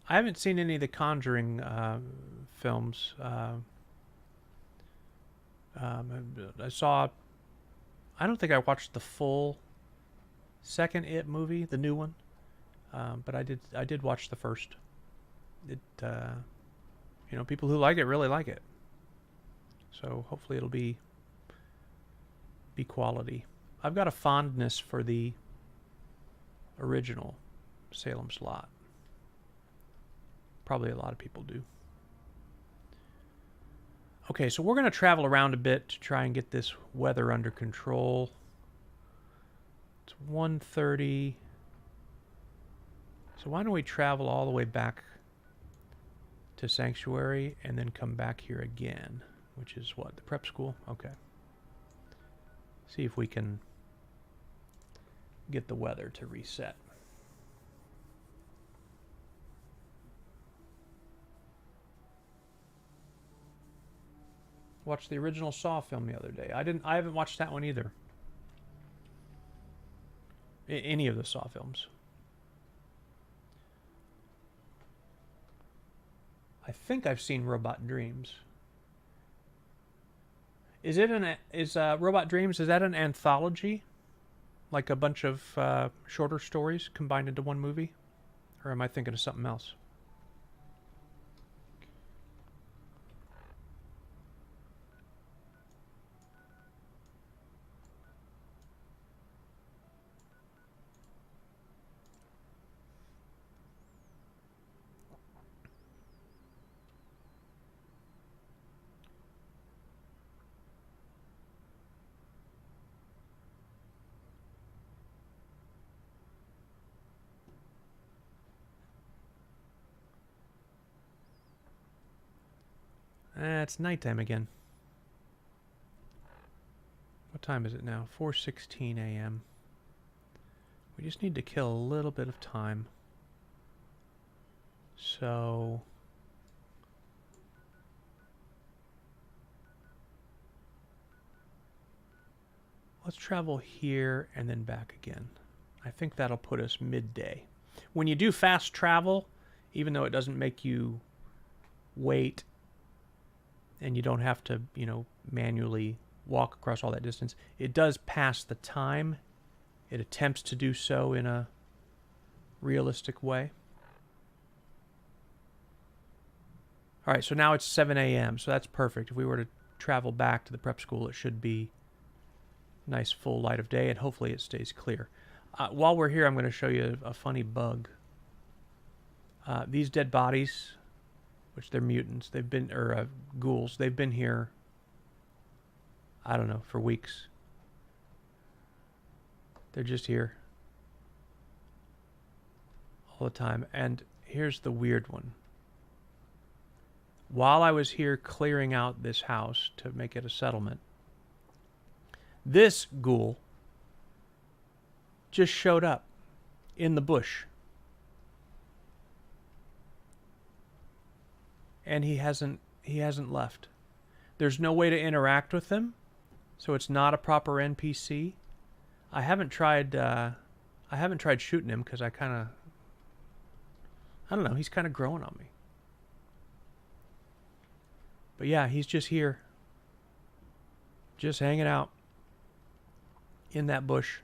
Speaker 1: I haven't seen any of the Conjuring films. I saw... I don't think I watched the full second It movie, the new one. But I did watch the first. It, you know, people who like it really like it. So hopefully it'll be quality. I've got a fondness for the original Salem's Lot. Probably a lot of people do. Okay, so we're going to travel around a bit to try and get this weather under control. It's 1:30. So why don't we travel all the way back to Sanctuary and then come back here again, which is what, the prep school? Okay. See if we can get the weather to reset. Watched the original Saw film the other day. I haven't watched that one either. Any of the Saw films. I think I've seen Robot Dreams. Is Robot Dreams, is that an anthology? Like a bunch of shorter stories combined into one movie? Or am I thinking of something else? It's nighttime again. What time is it now? 4:16 a.m. We just need to kill a little bit of time. So... let's travel here and then back again. I think that'll put us midday. When you do fast travel, even though it doesn't make you wait and you don't have to, you know, manually walk across all that distance, it does pass the time. It attempts to do so in a realistic way. All right, so now it's 7 a.m., so that's perfect. If we were to travel back to the prep school, it should be nice full light of day, and hopefully it stays clear. While we're here, I'm going to show you a funny bug. These dead bodies, which they're mutants, they've been, or ghouls, they've been here, I don't know, for weeks. They're just here all the time. And here's the weird one. While I was here clearing out this house to make it a settlement, this ghoul just showed up in the bush. And he hasn't left. There's no way to interact with him, so it's not a proper NPC. I haven't tried shooting him because I don't know, he's kind of growing on me. But yeah, he's just here. Just hanging out in that bush.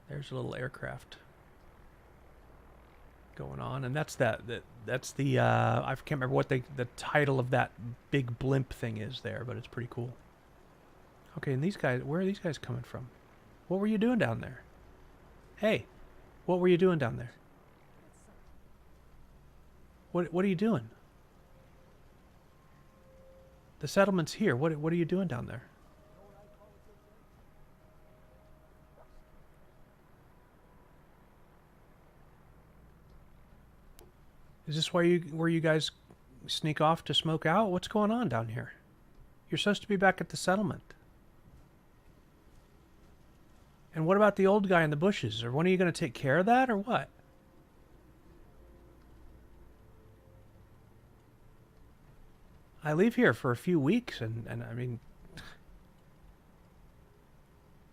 Speaker 1: There's a little aircraft going on, and that's that's the I can't remember what the title of that big blimp thing is there, but it's pretty cool. Okay, and these guys, where are these guys coming from? What were you doing down there? Hey, what were you doing down there? What are you doing? The settlement's here. What are you doing down there? Is this where you guys sneak off to smoke out? What's going on down here? You're supposed to be back at the settlement. And what about the old guy in the bushes? Or when are you going to take care of that, or what? I leave here for a few weeks, and I mean,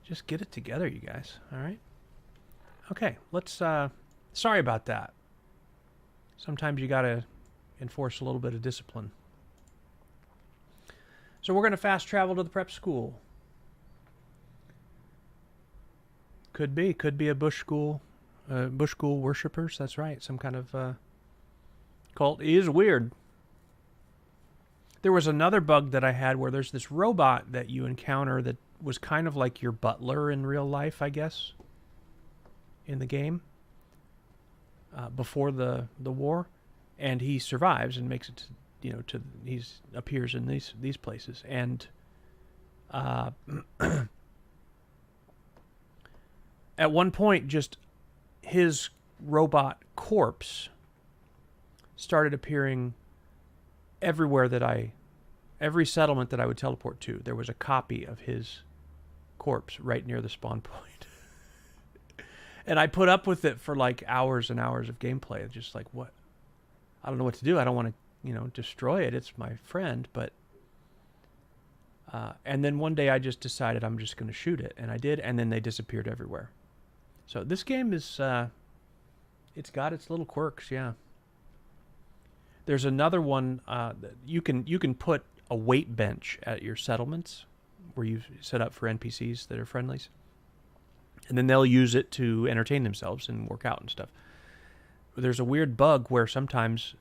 Speaker 1: just get it together, you guys. All right? Okay, let's, sorry about that. Sometimes you got to enforce a little bit of discipline. So we're going to fast travel to the prep school. Could be a bush school worshippers. That's right. Some kind of cult. It is weird. There was another bug that I had where there's this robot that you encounter that was kind of like your butler in real life, I guess, in the game before the war, and he survives and makes it to appears in these places, and at one point, just his robot corpse started appearing everywhere every settlement that I would teleport to. There was a copy of his corpse right near the spawn point. And I put up with it for like hours and hours of gameplay. Just like, what? I don't know what to do. I don't want to, destroy it. It's my friend, but... and then one day I just decided I'm just going to shoot it. And I did, and then they disappeared everywhere. So this game is, it's got its little quirks, yeah. There's another one that you can put a weight bench at your settlements where you set up for NPCs that are friendlies. And then they'll use it to entertain themselves and work out and stuff. But there's a weird bug where sometimes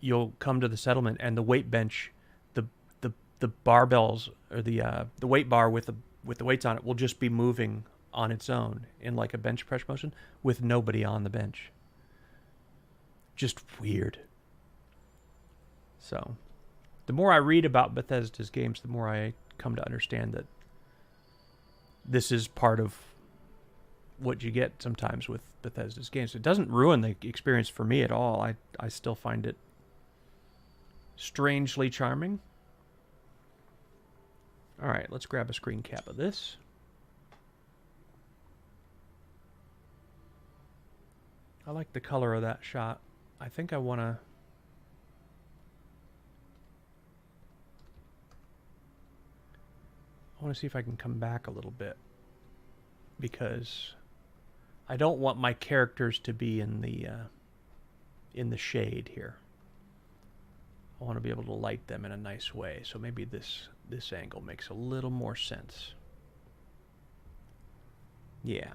Speaker 1: you'll come to the settlement and the weight bench, the barbells or the weight bar with the weights on it will just be moving on its own in like a bench press motion with nobody on the bench. Just weird. So, the more I read about Bethesda's games, the more I come to understand that this is part of what you get sometimes with Bethesda's games. It doesn't ruin the experience for me at all. I still find it strangely charming. All right, let's grab a screen cap of this. I like the color of that shot. I think I want to... I want to see if I can come back a little bit, because I don't want my characters to be in the shade here. I want to be able to light them in a nice way, so maybe this angle makes a little more sense. Yeah.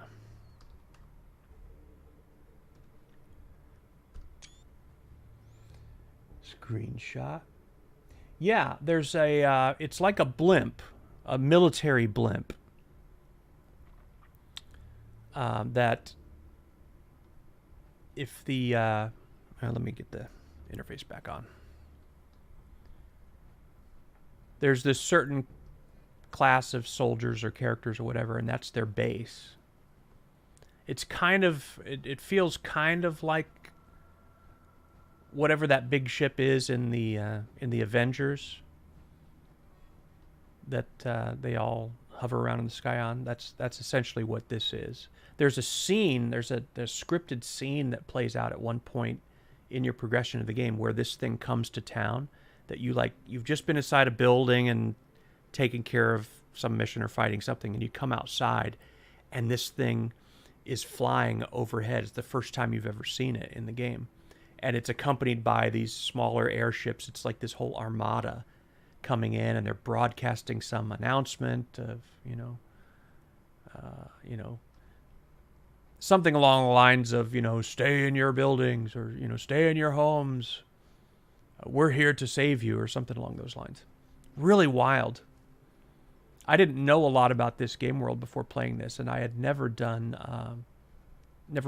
Speaker 1: Screenshot. Yeah, there's a it's like a blimp. A military blimp that if the let me get the interface back on. There's this certain class of soldiers or characters or whatever, and that's their base. It's kind of it feels kind of like whatever that big ship is in the Avengers that they all hover around in the sky on. That's essentially what this is. There's a scene, there's a scripted scene that plays out at one point in your progression of the game where this thing comes to town, that you've just been inside a building and taking care of some mission or fighting something, and you come outside and this thing is flying overhead. It's the first time you've ever seen it in the game. And it's accompanied by these smaller airships. It's like this whole armada coming in, and they're broadcasting some announcement of, something along the lines of, stay in your buildings or, stay in your homes. We're here to save you or something along those lines. Really wild. I didn't know a lot about this game world before playing this, and I had never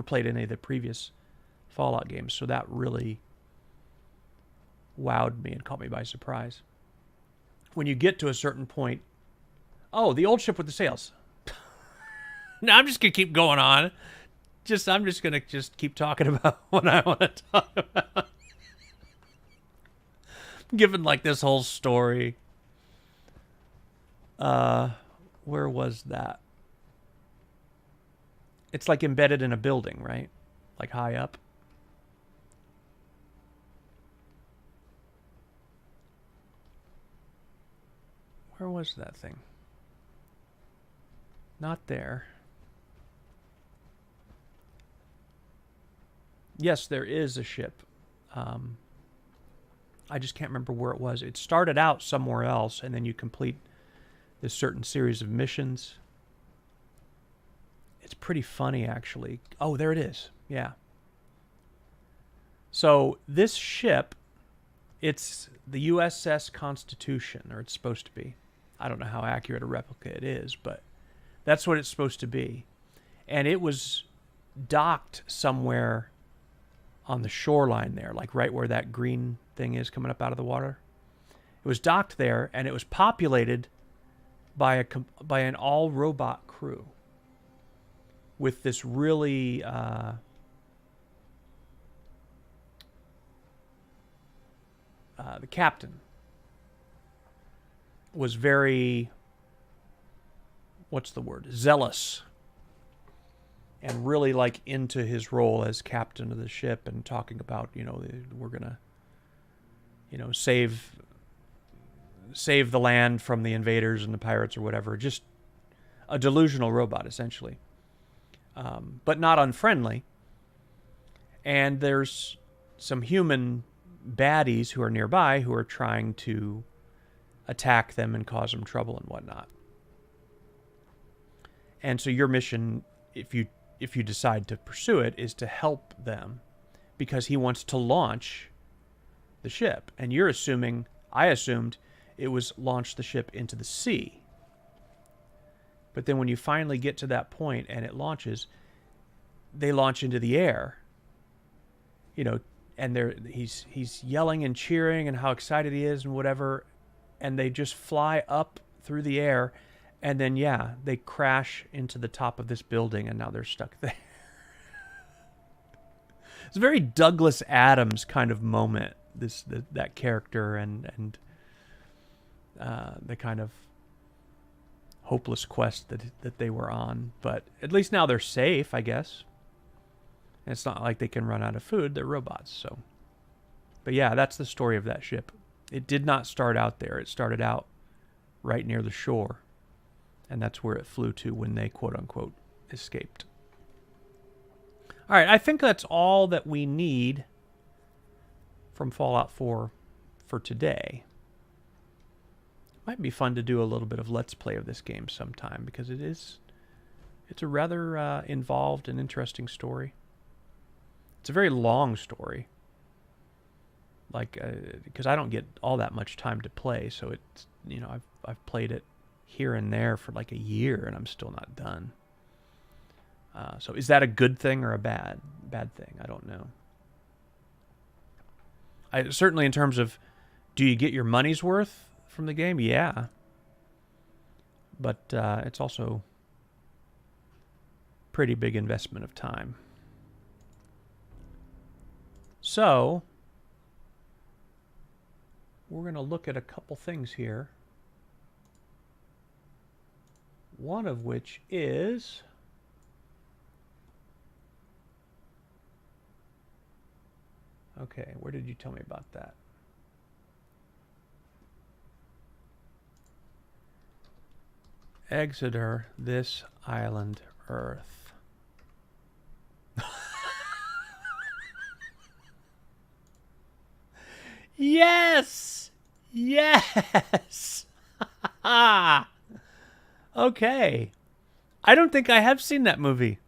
Speaker 1: played any of the previous Fallout games, so that really wowed me and caught me by surprise. When you get to a certain point, oh, the old ship with the sails. No, I'm just going to keep going on. I'm just going to keep talking about what I want to talk about. Given like this whole story. Where was that? It's like embedded in a building, right? Like high up. Where was that thing? Not there. Yes, there is a ship. I just can't remember where it was. It started out somewhere else, and then you complete this certain series of missions. It's pretty funny, actually. Oh, there it is. Yeah. So this ship, it's the USS Constitution, or it's supposed to be. I don't know how accurate a replica it is, but that's what it's supposed to be. And it was docked somewhere on the shoreline there, like right where that green thing is coming up out of the water. It was docked there, and it was populated by an all-robot crew with this really the captain was very, what's the word, zealous, and really like into his role as captain of the ship and talking about, we're gonna, save the land from the invaders and the pirates or whatever. Just a delusional robot, essentially, but not unfriendly. And there's some human baddies who are nearby who are trying to attack them and cause them trouble and whatnot. And so your mission, if you decide to pursue it, is to help them because he wants to launch the ship. And I assumed it was launch the ship into the sea. But then when you finally get to that point and it launches, they launch into the air. And he's yelling and cheering and how excited he is and whatever, and they just fly up through the air, and then they crash into the top of this building, and now they're stuck there. It's a very Douglas Adams kind of moment. That character and the kind of hopeless quest that they were on, but at least now they're safe, I guess. And it's not like they can run out of food. They're robots, so. But yeah, that's the story of that ship. It did not start out there. It started out right near the shore. And that's where it flew to when they, quote-unquote, escaped. All right, I think that's all that we need from Fallout 4 for today. Might be fun to do a little bit of Let's Play of this game sometime, because it's a rather involved and interesting story. It's a very long story, because I don't get all that much time to play, so it's I've played it here and there for like a year, and I'm still not done. So is that a good thing or a bad thing? I don't know. Certainly in terms of, do you get your money's worth from the game? Yeah, but it's also pretty big investment of time. So, we're going to look at a couple things here. One of which is okay, where did you tell me about that? Exeter, this island, Earth. Yes! Yes! Okay. I don't think I have seen that movie.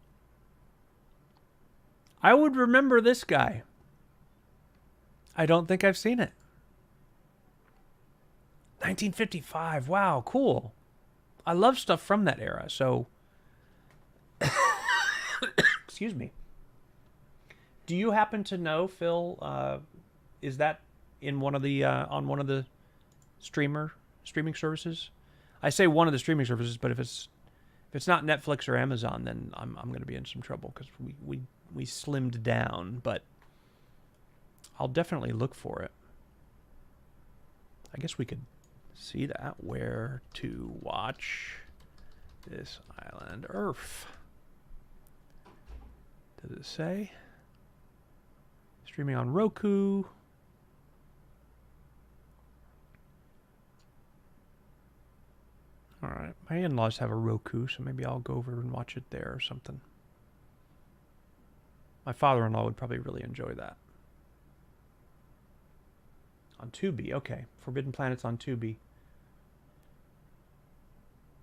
Speaker 1: I would remember this guy. I don't think I've seen it. 1955. Wow, cool. I love stuff from that era. So, excuse me. Do you happen to know, Phil? Is that in one of the on one of the streaming services? I say one of the streaming services, but if it's not Netflix or Amazon, then I'm going to be in some trouble because we slimmed down. But I'll definitely look for it. I guess we could see that. Where to watch this Island Earth? Does it say? Streaming on Roku. All right. My in-laws have a Roku, so maybe I'll go over and watch it there or something. My father-in-law would probably really enjoy that. On Tubi. Okay. Forbidden Planet's on Tubi.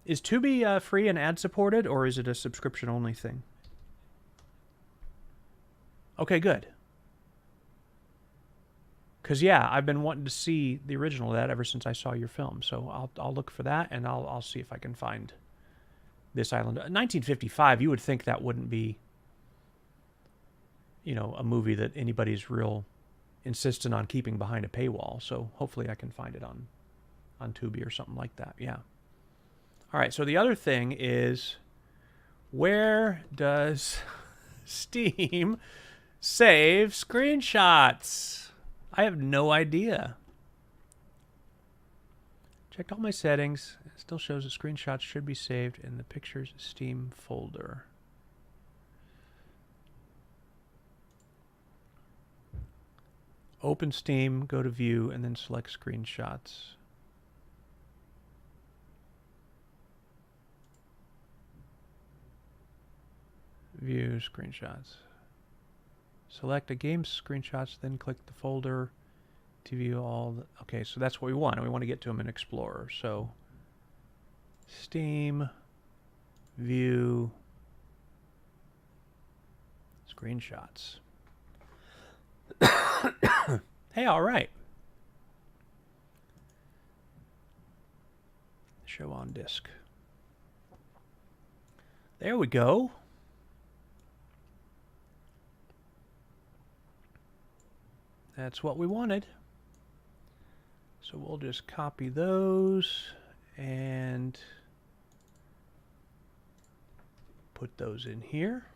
Speaker 1: Is Tubi free and ad-supported, or is it a subscription-only thing? Okay, good. Because, yeah, I've been wanting to see the original of that ever since I saw your film. So I'll look for that, and I'll see if I can find this island. 1955, you would think that wouldn't be, a movie that anybody's real insistent on keeping behind a paywall. So hopefully I can find it on Tubi or something like that. Yeah. All right, so the other thing is, where does Steam save screenshots? I have no idea. Checked all my settings. It still shows the screenshots should be saved in the Pictures Steam folder. Open Steam, go to View, and then select Screenshots. View Screenshots. Select a game's screenshots, then click the folder to view all the... Okay, so that's what we want, and we want to get to them in Explorer. So, Steam, View, Screenshots. Hey, all right. Show on disk. There we go. That's what we wanted. So we'll just copy those and put those in here.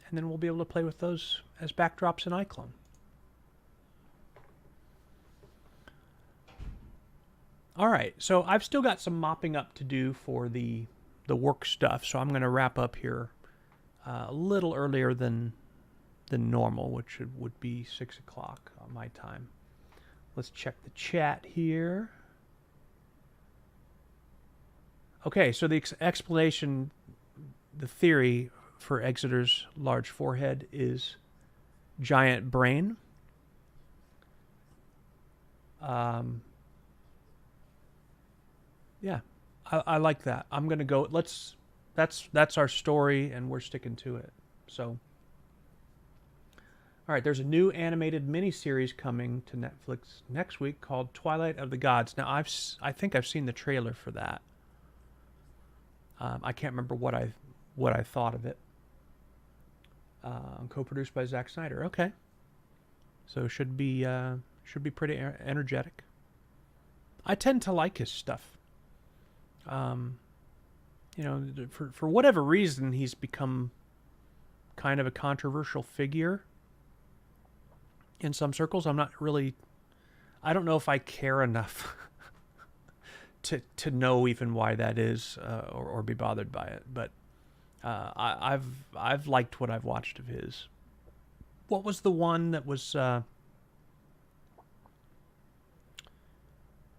Speaker 1: And then we'll be able to play with those as backdrops in iClone. All right, so I've still got some mopping up to do for the work stuff, so I'm going to wrap up here a little earlier than normal, which would be 6 o'clock on my time. Let's check the chat here. Okay, so the explanation, the theory for Exeter's large forehead is giant brain. Yeah, I like that. I'm gonna go. That's our story, and we're sticking to it. So. All right, there's a new animated miniseries coming to Netflix next week called Twilight of the Gods. Now, I think I've seen the trailer for that. I can't remember what I thought of it. Co-produced by Zack Snyder. Okay, so should be pretty energetic. I tend to like his stuff. For whatever reason, he's become kind of a controversial figure in some circles. I don't know if I care enough to know even why that is, or be bothered by it. But I've liked what I've watched of his. What was the one that was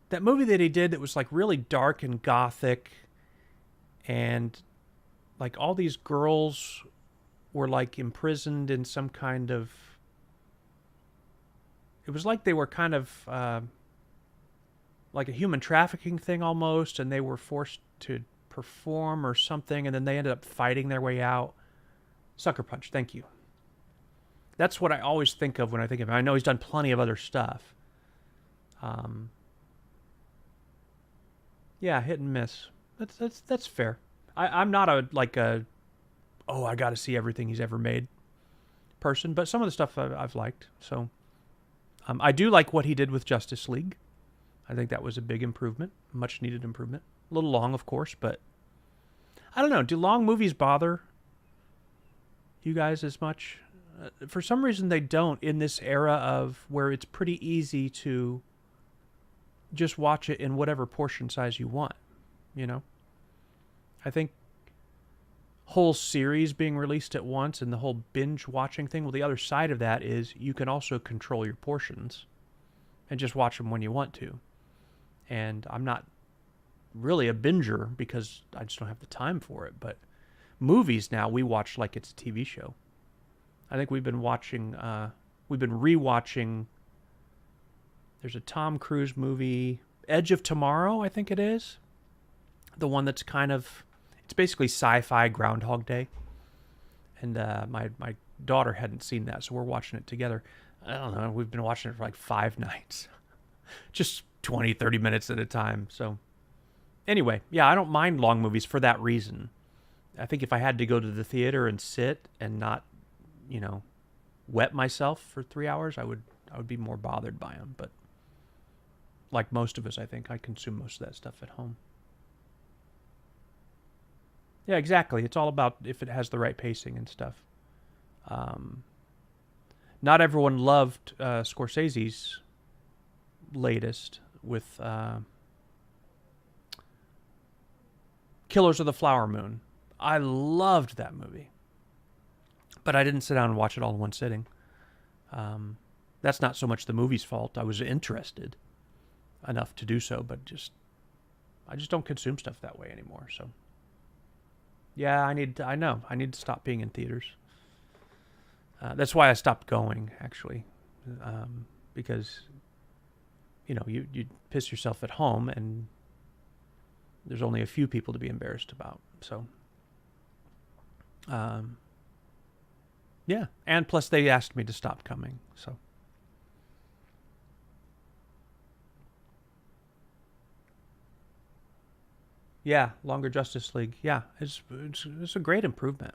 Speaker 1: that movie that he did that was like really dark and gothic, and like all these girls were like imprisoned in some kind of... It was like they were kind of like a human trafficking thing almost, and they were forced to perform or something, and then they ended up fighting their way out. Sucker Punch, thank you. That's what I always think of when I think of him. I know he's done plenty of other stuff. Yeah, hit and miss. That's fair. I'm not I got to see everything he's ever made person, but some of the stuff I've liked. So I do like what he did with Justice League. I think that was a big improvement, much needed improvement. A little long, of course, but I don't know. Do long movies bother you guys as much? For some reason, they don't in this era of where it's pretty easy to just watch it in whatever portion size you want, you know? I think whole series being released at once and the whole binge watching thing, well, the other side of that is you can also control your portions and just watch them when you want to. And I'm not really a binger because I just don't have the time for it, but movies now we watch like it's a TV show. I think we've been rewatching, there's a Tom Cruise movie, Edge of Tomorrow, I think it is. The one that's it's basically sci-fi Groundhog Day. And my daughter hadn't seen that, so we're watching it together. I don't know, we've been watching it for like 5 nights. Just 20, 30 minutes at a time. So anyway, yeah, I don't mind long movies for that reason. I think if I had to go to the theater and sit and not, wet myself for 3 hours, I would be more bothered by them. But like most of us, I think I consume most of that stuff at home. Yeah, exactly. It's all about if it has the right pacing and stuff. Not everyone loved Scorsese's latest with Killers of the Flower Moon. I loved that movie. But I didn't sit down and watch it all in one sitting. That's not so much the movie's fault. I was interested enough to do so, but I just don't consume stuff that way anymore. So, yeah, I need to stop being in theaters. That's why I stopped going, actually, because you piss yourself at home, and there's only a few people to be embarrassed about. So, yeah, and plus they asked me to stop coming, so. Yeah, longer Justice League. Yeah, it's a great improvement.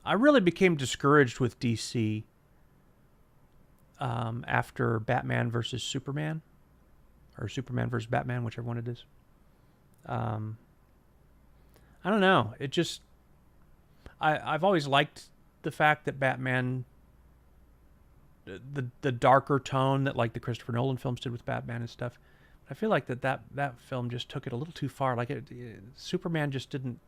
Speaker 1: I really became discouraged with DC after Batman versus Superman, or Superman versus Batman, whichever one it is. I don't know. It just... I've always liked the fact that Batman... The darker tone that like the Christopher Nolan films did with Batman and stuff. I feel like that film just took it a little too far. Like Superman just didn't...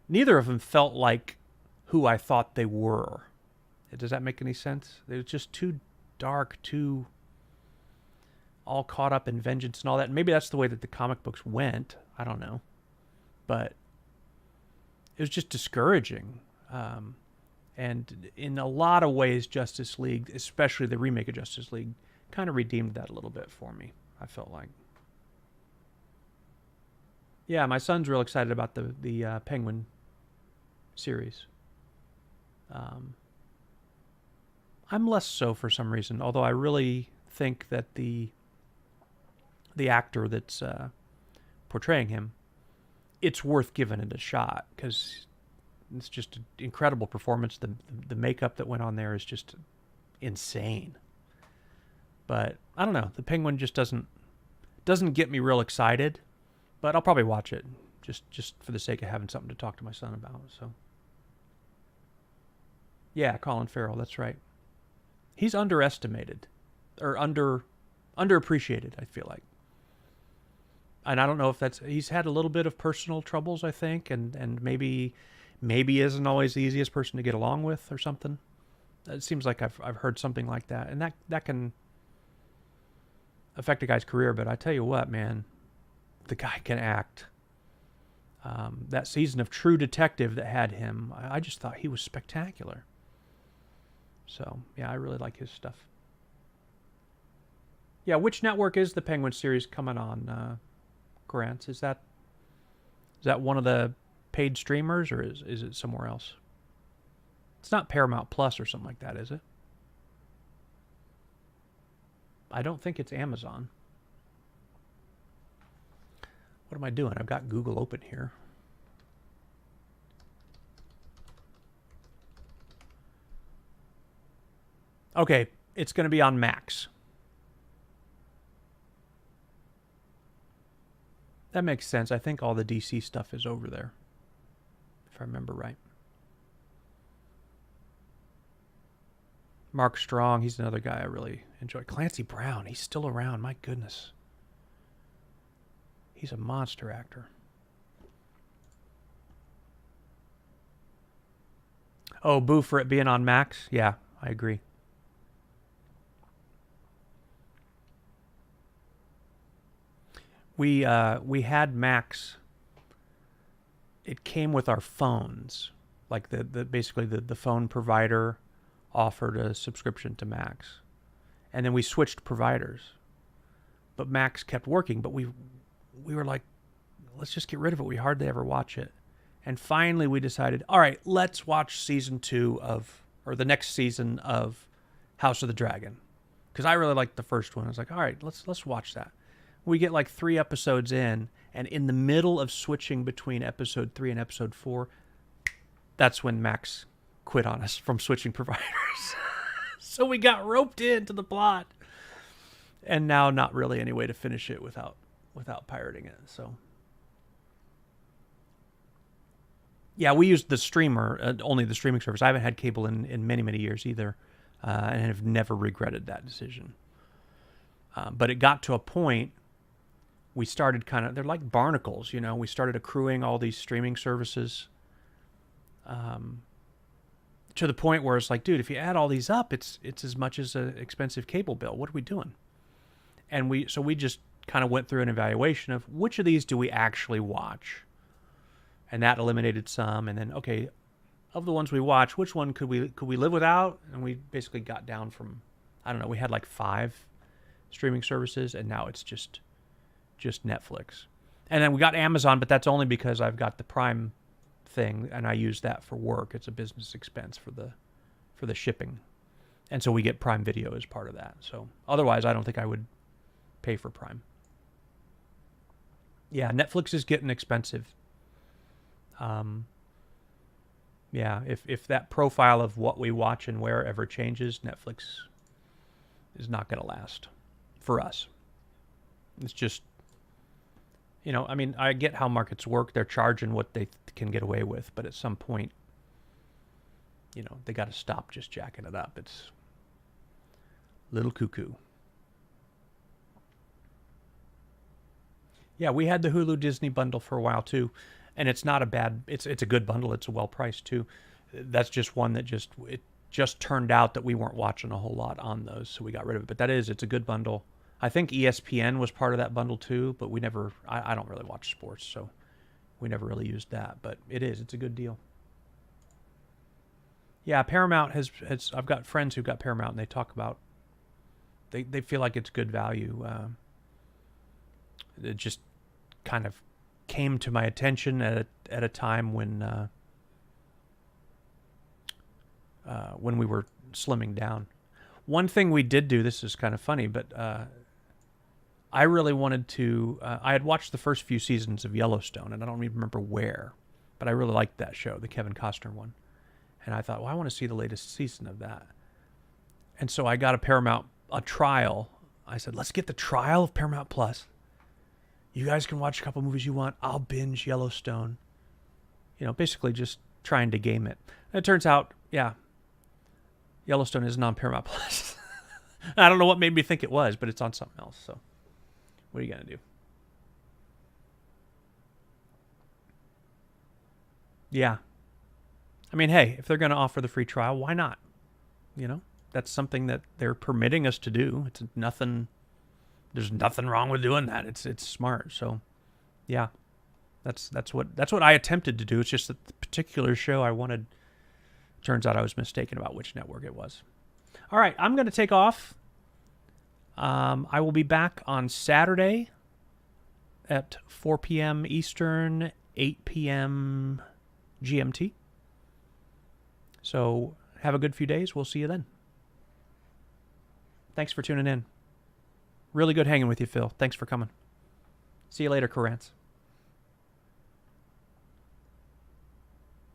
Speaker 1: Neither of them felt like who I thought they were. Does that make any sense? It was just too dark, too all caught up in vengeance and all that. And maybe that's the way that the comic books went. I don't know. But it was just discouraging. And in a lot of ways, Justice League, especially the remake of Justice League, kind of redeemed that a little bit for me, I felt like. Yeah, my son's real excited about the Penguin series. I'm less so for some reason, although I really think that the actor that's portraying him, it's worth giving it a shot, because it's just an incredible performance. The makeup that went on there is just insane. But I don't know, the Penguin just doesn't get me real excited, but I'll probably watch it just for the sake of having something to talk to my son about. So yeah, Colin Farrell, that's right. He's underestimated, or underappreciated, I feel like. And I don't know if he's had a little bit of personal troubles, I think, and maybe isn't always the easiest person to get along with or something. It seems like I've heard something like that, and that can affect a guy's career. But I tell you what, man, the guy can act. That season of True Detective that had him, I just thought he was spectacular. So, yeah, I really like his stuff. Yeah, which network is the Penguin series coming on, Grant? Is that one of the paid streamers, or is it somewhere else? It's not Paramount Plus or something like that, is it? I don't think it's Amazon. What am I doing? I've got Google open here. Okay, it's going to be on Max. That makes sense. I think all the DC stuff is over there, if I remember right. Mark Strong, he's another guy I really enjoy. Clancy Brown, he's still around. My goodness. He's a monster actor. Oh, boo for it being on Max? Yeah, I agree. We had Max. It came with our phones. Like basically the phone provider offered a subscription to Max. And then we switched providers. But Max kept working, but we were like, let's just get rid of it. We hardly ever watch it. And finally we decided, all right, let's watch season 2 or the next season of House of the Dragon. Because I really liked the first one. I was like, all right, let's watch that. We get like 3 episodes in, and in the middle of switching between episode 3 and episode 4, that's when Max quit on us from switching providers. So we got roped into the plot. And now not really any way to finish it without pirating it. So yeah, we used the streamer, only the streaming service. I haven't had cable in many, many years either, and have never regretted that decision. But it got to a point, we started they're like barnacles, you know. We started accruing all these streaming services to the point where it's like, dude, if you add all these up, it's as much as an expensive cable bill. What are we doing? And we just kind of went through an evaluation of which of these do we actually watch. And that eliminated some. And then, okay, of the ones we watch, which one could we live without? And we basically got down from, I don't know, we had like 5 streaming services, and now it's just Netflix. And then we got Amazon, but that's only because I've got the Prime thing, and I use that for work. It's a business expense for the shipping. And so we get Prime Video as part of that. So otherwise, I don't think I would pay for Prime. Yeah, Netflix is getting expensive. Yeah, if that profile of what we watch and where ever changes, Netflix is not going to last for us. It's just, you know, I mean, I get how markets work. They're charging what they can get away with, but at some point, you know, they got to stop just jacking it up. It's a little cuckoo. Yeah, we had the Hulu Disney bundle for a while too, and it's not a bad. It's a good bundle. It's well priced too. That's just one that it just turned out that we weren't watching a whole lot on those, so we got rid of it. But it's a good bundle. I think ESPN was part of that bundle too, but we never. I don't really watch sports, so we never really used that. But it's a good deal. Yeah, Paramount has. I've got friends who got Paramount, and they talk about. They feel like it's good value. It just kind of came to my attention at a time when we were slimming down. One thing we did do, this is kind of funny, but I really wanted to. I had watched the first few seasons of Yellowstone, and I don't even remember where, but I really liked that show, the Kevin Costner one. And I thought, well, I want to see the latest season of that. And so I got a trial. I said, let's get the trial of Paramount Plus. You guys can watch a couple movies you want. I'll binge Yellowstone. You know, basically just trying to game it. And it turns out, yeah, Yellowstone isn't on Paramount Plus. I don't know what made me think it was, but it's on something else. So what are you going to do? Yeah. I mean, hey, if they're going to offer the free trial, why not? You know, that's something that they're permitting us to do. It's nothing. There's nothing wrong with doing that. It's smart. So, yeah, that's what I attempted to do. It's just that the particular show I wanted. Turns out I was mistaken about which network it was. All right, I'm going to take off. I will be back on Saturday at 4 p.m. Eastern, 8 p.m. GMT. So have a good few days. We'll see you then. Thanks for tuning in. Really good hanging with you, Phil. Thanks for coming. See you later, Corrance.